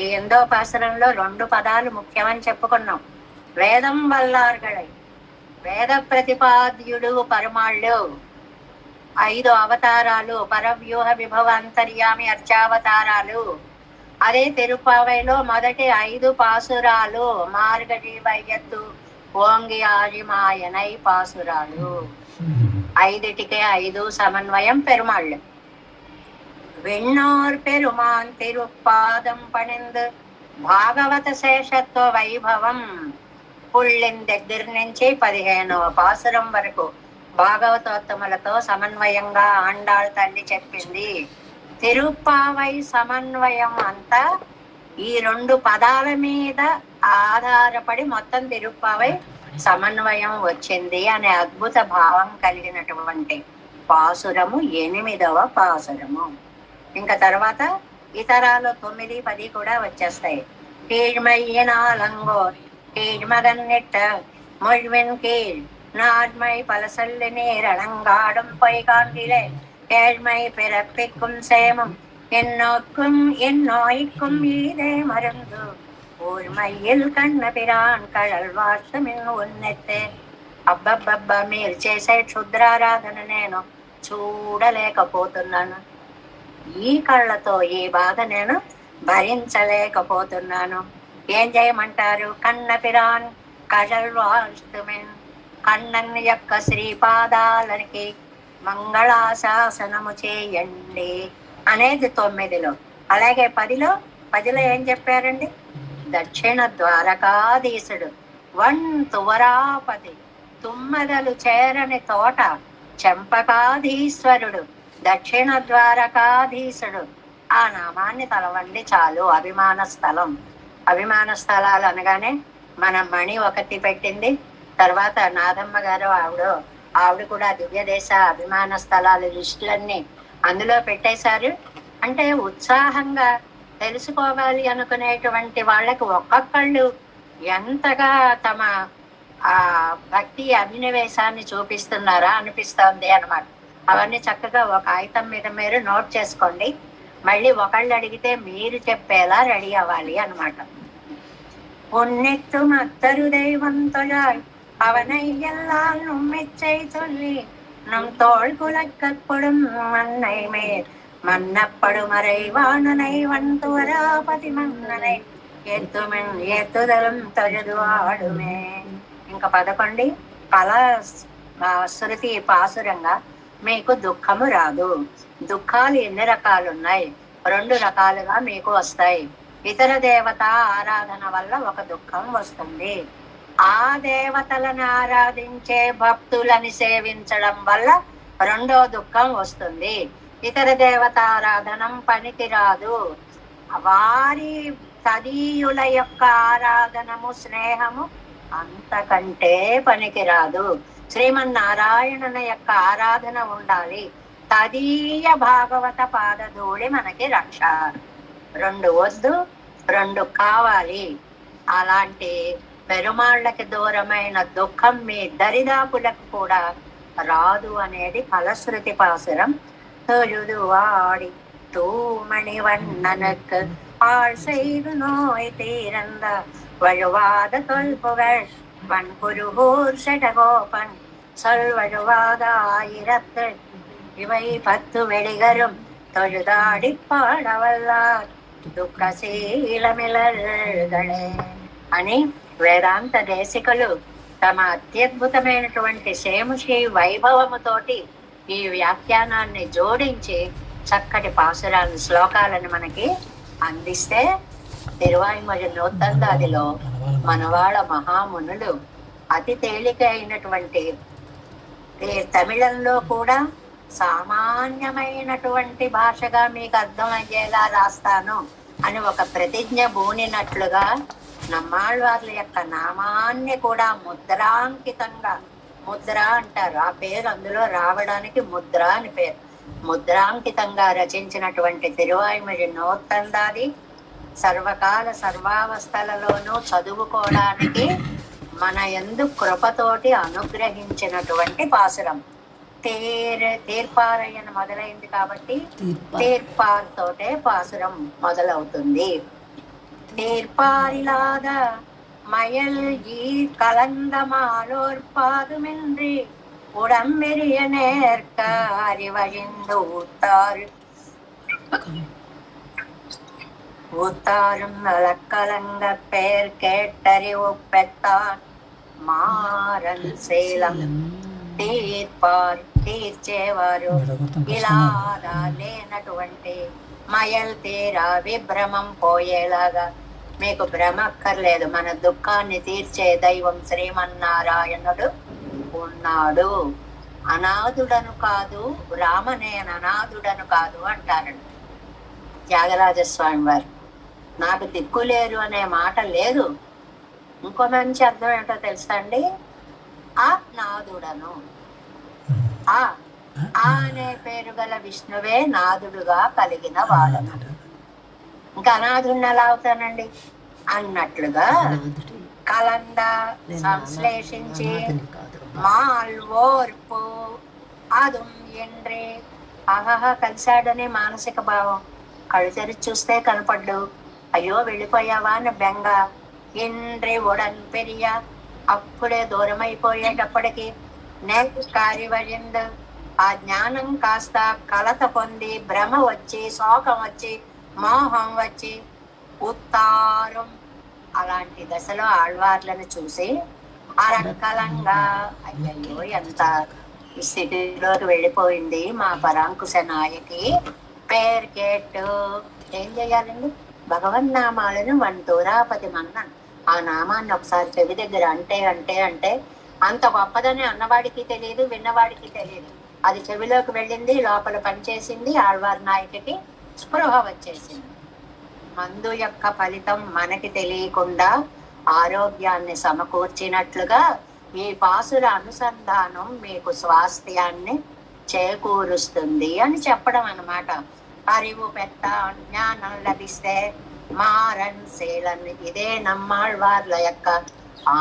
ఈ 8వ పాసురంలో 2 పదాలు ముఖ్యమని చెప్పుకున్నాం. వేదం వల్లార్గళై, వేద ప్రతిపాద్యుడు పరమాళ్ళు, 5 అవతారాలు, పరవ్యూహ విభవ అంతర్యామి అర్చావతారాలు. అదే తిరుప్పావైలో మొదటి 5 పాసురాలు మార్గజీ వైయత్తు ఓంగి ఆజిమాయనై పాసురాలు. 5టికే 5 సమన్వయం పెరుమాళ్ళు. విన్నోర్ పెరుమాన్ తిరుపాదం పణిందు భాగవత శేషత్వ వైభవం. పుళ్ళిన్ దగ్గర నుంచి 15వ పాసురం వరకు భాగవతోత్తములతో సమన్వయంగా ఆండాళ్ తల్లి చెప్పింది. తిరుప్పావై సమన్వయం అంతా ఈ 2 పదాల మీద ఆధారపడి మొత్తం తిరుప్పావై సమన్వయం వచ్చింది అనే అద్భుత భావం కలిగినటువంటి పాసురము 8వ పాసురము. ఇంకా తర్వాత ఇతరాలు 9, 10 కూడా వచ్చేస్తాయి. కీழ்మయ్యనాలంగోర్ కీழ்మగన్నిట్ట మొழ்విన్ కీழ் நார்மை பலசல்லு நேரளங்காடும் பொய்காண்டிலே ஏழ்மை பிறப்பிக்கும் சேமம் என்னோக்கும் என்னோய்க்கும் ஈதே மருந்து ఊర్మయ్యల్ కన్న పిరాన్ కళల్ వాస్తమిన్ ఉన్నెత్తే. అబ్బబ్బబ్బా, మీరు చేసే క్షుద్రారాధన నేను చూడలేకపోతున్నాను. ఈ కళ్ళతో ఈ బాధ నేను భరించలేకపోతున్నాను. ఏం చేయమంటారు? కన్న పిరాన్ కళల్ వాస్తమిన్, కన్నన్ యొక్క శ్రీపాదాలకి మంగళాశాసనము చేయండి అనేది 9లో. అలాగే 10లో ఏం చెప్పారండి? దక్షిణ ద్వారకాధీశుడు తువరాపతి, తుమ్మదలు చేరని తోట చెంపకాధీశ్వరుడు, దక్షిణ ద్వారకాధీశుడు. ఆ నామాన్ని తలవండి చాలు. అభిమాన స్థలం, అభిమాన స్థలాలు అనగానే మన మణి ఒకటి పెట్టింది. తర్వాత నాదమ్మ గారు ఆవిడ కూడా దివ్యదేశ అభిమాన స్థలాలు లిస్టులన్నీ అందులో పెట్టేశారు. అంటే ఉత్సాహంగా తెలుసుకోవాలి అనుకునేటువంటి వాళ్ళకి ఒక్కొక్కళ్ళు ఎంతగా తమ ఆ భక్తి అభినవేశాన్ని చూపిస్తున్నారా అనిపిస్తోంది అన్నమాట. అవన్నీ చక్కగా ఒక కాగితం మీద మీరు నోట్ చేసుకోండి. మళ్ళీ ఒకళ్ళు అడిగితే మీరు చెప్పేలా రెడీ అవ్వాలి అన్నమాట. பொன்னெத்து மத்தரு தெய்வம் தொழாய் அவனை எல்லால் நும்மெச்சை சொல்லி நம் தோள் குலக்கப்படும் மண்ணை மேல் மன்னப்படு மறை வாணனை வன்துவராபதி மன்னனை ఎత్తుదలం తొజదు ఆడుమే. ఇంకా 11 ఫల శృతి పాసురంగా మీకు దుఃఖము రాదు. దుఃఖాలు ఎన్ని రకాలు ఉన్నాయి? 2 రకాలుగా మీకు వస్తాయి. ఇతర దేవత ఆరాధన వల్ల ఒక దుఃఖం వస్తుంది. ఆ దేవతలను ఆరాధించే భక్తులని సేవించడం వల్ల 2వ దుఃఖం వస్తుంది. ఇతర దేవతారాధనం పనికి రాదు. వారి తదీయుల యొక్క ఆరాధనము స్నేహము అంతకంటే పనికిరాదు. శ్రీమన్నారాయణుని యొక్క ఆరాధన ఉండాలి. తదీయ భాగవత పాదధూళి మనకి రక్ష. 2 వద్దు, 2 కావాలి. అలాంటి పెరుమాళ్ళకి దూరమైన దుఃఖం మీ దరిదాపులకు కూడా రాదు అనేది ఫలశ్రుతి పాసురం. தொழுதுவாடி தூமணிவண்ணனுக்கு ஆள் செய்து நோய் தீரந்த வழுவாத தொல்புகழ் வன்புருகூர் செடகோபன் சொல் வழுவாத 1000 இவை 10 வெளிகரும் தொழுதாடி పాడవల్లార్ దుఃఖశీలమిలర్గళే అని వేదాంత దేశికులు తమ అత్యద్భుతమైనటువంటి శేముషి వైభవముతోటి ఈ వ్యాఖ్యానాన్ని జోడించి చక్కటి పాసురాలను శ్లోకాలను మనకి అందిస్తే తిరువాయిమొഴി నూతందాదిలో మనవాళ్ళ మహామునులు అతి తేలిక అయినటువంటి తమిళంలో కూడా సామాన్యమైనటువంటి భాషగా మీకు అర్థమయ్యేలా రాస్తాను అని ఒక ప్రతిజ్ఞ బూనినట్లుగా నమ్మాళ్ళవార్ల యొక్క నామాన్ని కూడా ముద్రాంకితంగా, ముద్ర అంటారు ఆ పేరు, అందులో రావడానికి ముద్ర అని పేరు, ముద్రాంకితంగా రచించినటువంటి తిరువాయిమొഴി నూతందాది సర్వకాల సర్వావస్థలలోనూ చదువుకోవడానికి మన యందు కృపతోటి అనుగ్రహించినటువంటి పాసురం. తీర్పారయ్యను మొదలైంది కాబట్టి తీర్పార్ తోటే పాసురం మొదలవుతుంది. తీర్పారిలాద மயல் கலந்த மாலோர்பாதுமின்றி உடம்பெரிய நேர்க்க அறிவழிந்து ஊத்தாரும் நலக்கலங்க பேர் கேட்டறிவு பெத்தான் மாறன் சேலம் తీర్పారు తీర్చేవారు ఇలాగా లేనటువంటి మయల్ తీరా విభ్రమం పోయేలాగా మీకు భ్రమ అక్కర్లేదు. మన దుఃఖాన్ని తీర్చే దైవం శ్రీమన్నారాయణుడు ఉన్నాడు. అనాథుడను కాదు, రామనేన అనాథుడను కాదు అంటారండి త్యాగరాజస్వామి వారు. నాకు దిక్కులేరు అనే మాట లేదు. ఇంకో మంచి అర్థం ఏంటో తెలుసా అండి? ఆ నాదుడను, ఆ అనే పేరు గల విష్ణువే నాదుడుగా కలిగిన వాడను. ఇంకా అనాథుడిని ఎలా అవుతానండి అన్నట్లుగా కలంద సంశ్లేషించి మాల్వోర్పు అదుం ఎండ్రే ఆహా కలిశాడనే మానసిక భావం. కళ్ళు తెరిచి చూస్తే కనపడ్డు, అయ్యో వెళ్ళిపోయావా అని బెంగ. ఎండ్రే ఉడన్ పెరియ అప్పుడే దూరం అయిపోయేటప్పటికి నేకు కార్యవరింద ఆ జ్ఞానం కాస్త కలత పొంది భ్రమ వచ్చి, శోకం వచ్చి, మోహం వచ్చి ఉత్తారం అలాంటి దశలో ఆళ్వార్లను చూసి అరంకలంగా అయ్యయ్యో ఎంత స్థితిలోకి వెళ్ళిపోయింది మా పరాంకుశ నాయకి. పేరు కేట్టు ఏం చేయాలండి? భగవన్నామాలను వంటూరాపతి మన్నన్. ఆ నామాన్ని ఒకసారి చెవి దగ్గర అంటే అంటే అంటే అంత గొప్పదని అన్నవాడికి తెలియదు, విన్నవాడికి తెలియదు. అది చెవిలోకి వెళ్ళింది, లోపల పనిచేసింది. ఆళ్వార్ నాయకుకి స్పృహ వచ్చేసింది. మందు యొక్క ఫలితం మనకి తెలియకుండా ఆరోగ్యాన్ని సమకూర్చినట్లుగా ఈ పాసుర అనుసంధానం మీకు స్వాస్థ్యాన్ని చేకూరుస్తుంది అని చెప్పడం అన్నమాట. அறிவு பெற்ற జ్ఞానం లభిస్తే మారన్ శీలన్. ఇదే నమ్మాళ్వార్ల యొక్క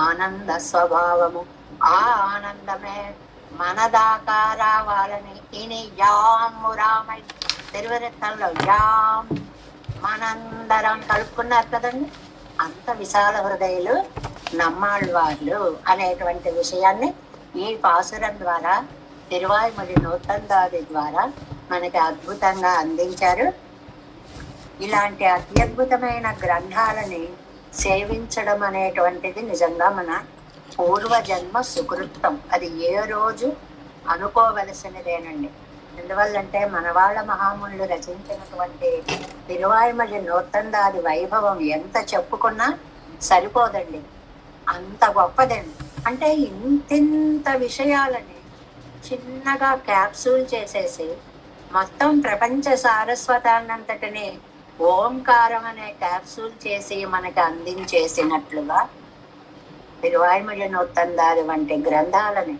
ఆనంద స్వభావము. ఆ ఆనందమే మనదాకా రావాలని ఇని యాము రామై తిరువరత్నంలో యాం మనందరం కలుపుకున్నారు కదండి. అంత విశాల హృదయులు నమ్మాళ్వార్లు అనేటువంటి విషయాన్ని ఈ పాసురం ద్వారా తిరువాయిమొഴി నూతందాది ద్వారా మనకి అద్భుతంగా అందించారు. ఇలాంటి అత్యద్భుతమైన గ్రంథాలని సేవించడం అనేటువంటిది నిజంగా మన పూర్వజన్మ సుకృతం. అది ఏ రోజు అనుకోవలసినదేనండి. ఎందువల్లంటే మన వాళ్ళ మహామునులు రచించినటువంటి తిరువాయిమడి నూతందాది వైభవం ఎంత చెప్పుకున్నా సరిపోదండి, అంత గొప్పదండి. అంటే ఇంతింత విషయాలని చిన్నగా క్యాప్సూల్ చేసేసి మొత్తం ప్రపంచ సారస్వతాన్నంతటిని ఓంకారం అనే క్యాప్సూల్ చేసి మనకి అందించేసినట్లుగా తిరువాయిమడి నూతందాది వంటి గ్రంథాలని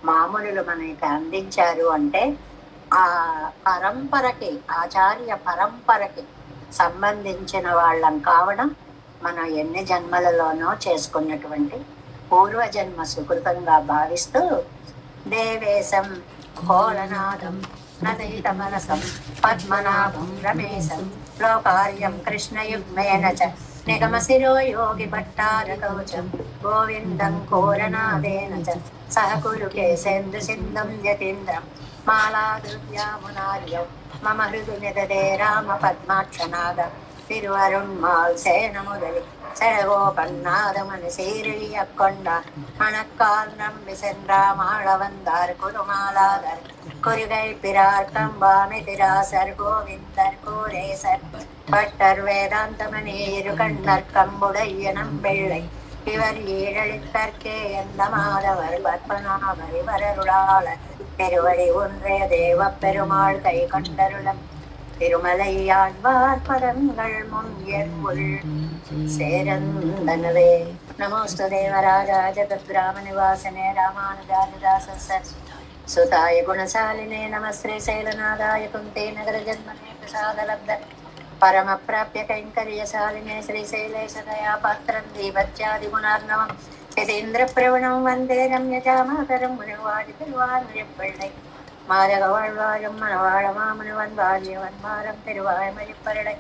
మామూలులు మనకి అందించారు. అంటే ఆ పరంపరకి, ఆచార్య పరంపరకి సంబంధించిన వాళ్ళం కావడం మనం ఎన్ని జన్మలలోనో చేసుకున్నటువంటి పూర్వజన్మ సుకృతంగా భావిస్తూ దేవేశం కోలనాదం నదయిత మనసం పద్మనాభం రమేశం లోకార్యం కృష్ణయుగ్మేన చ నిగమశిరో యోగి భట్టారకవచం గోవిందం కోరనాదేన చ సహ కురు కేశేంద్ర సింధం యతీంద్రం మాలాదుర్యామునార్యం మమ హృదు నిదదే రామ పద్మాక్షనాద తిరువరుణ్మాల్ సేన ముదలి செழகோபன்னாதமனு சீரழிய கொண்டார் மணக்கால் நம்பி சென்றாமாள வந்தார் குருமாலாதர் குறிகை பிறார் கம்பாமி திராசர் கோவிந்தர் கோரேசர் பட்டர் வேதாந்தமணி இரு கண்ணர் கம்புடைய நம்பிள்ளை இவர் ஈழழித்தற்கே எந்த மாதவர் பத்மநாபர் இவரருளாளர் திருவடி ஒன்றிய தேவ பெருமாள் கை கொண்டருளம் திருமலையாழ்வார் பதங்கள் முன் என் உள் சேரந்தனவே. நமோஸ்து தேவராஜாய ஜகத்கிராம நிவாசனே ராமானுஜாரிதாச சுதாய குணசாலினே நமஸ்ரீ శైలనాదాయ కుంతే నగర జన్మనే ప్రసాదలబ్ధ పరమ ప్రాప్య కైంకర్యశాలినే శ్రీశైలేశ దయా పాత్రం దీపత్యాది గుణార్ణవం యతీంద్ర ప్రవణం వందే రమ్యజామాతరం మునివాడి తిరువాన్యప్పள்ளை மாதக வாழ்வாழும் மணவாழ மாமனுவன் வாழியவன் மாறம் திருவாய்மொழிப்பரடை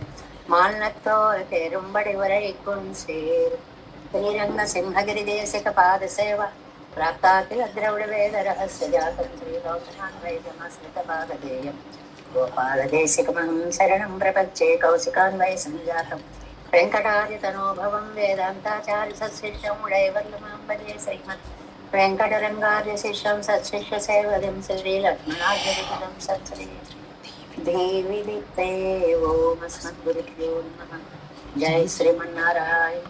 மால்நத்தோர் தேரும்படி உரைக்கும் சேர் ஸ்ரீரங்க சிம்ஹகிரி தேசிக பாத சேவா ప్రాప్తాఖిల ద్రవిడ వేద రహస్య జాతం శ్రీలోకనాన్వైద్యమస్మిత పాదధేయం గోపాలదేశికమహం శరణం ప్రపంచే కౌశికాన్వయ సంజాతం వెంకటాది తనోభవం వేదాంతాచార్య సశిష్యం ఉడైవల్లమాం భజే శ్రీమత్ వెంకటరంగార్య శిష్యం సత్శిష్య సేవదిం శ్రీలక్ష్మణార్యవిదం సత్శ్రీ దేవి దిక్తే ఓం అస్మద్గురుభ్యో నమః. జై శ్రీమన్నారాయణ.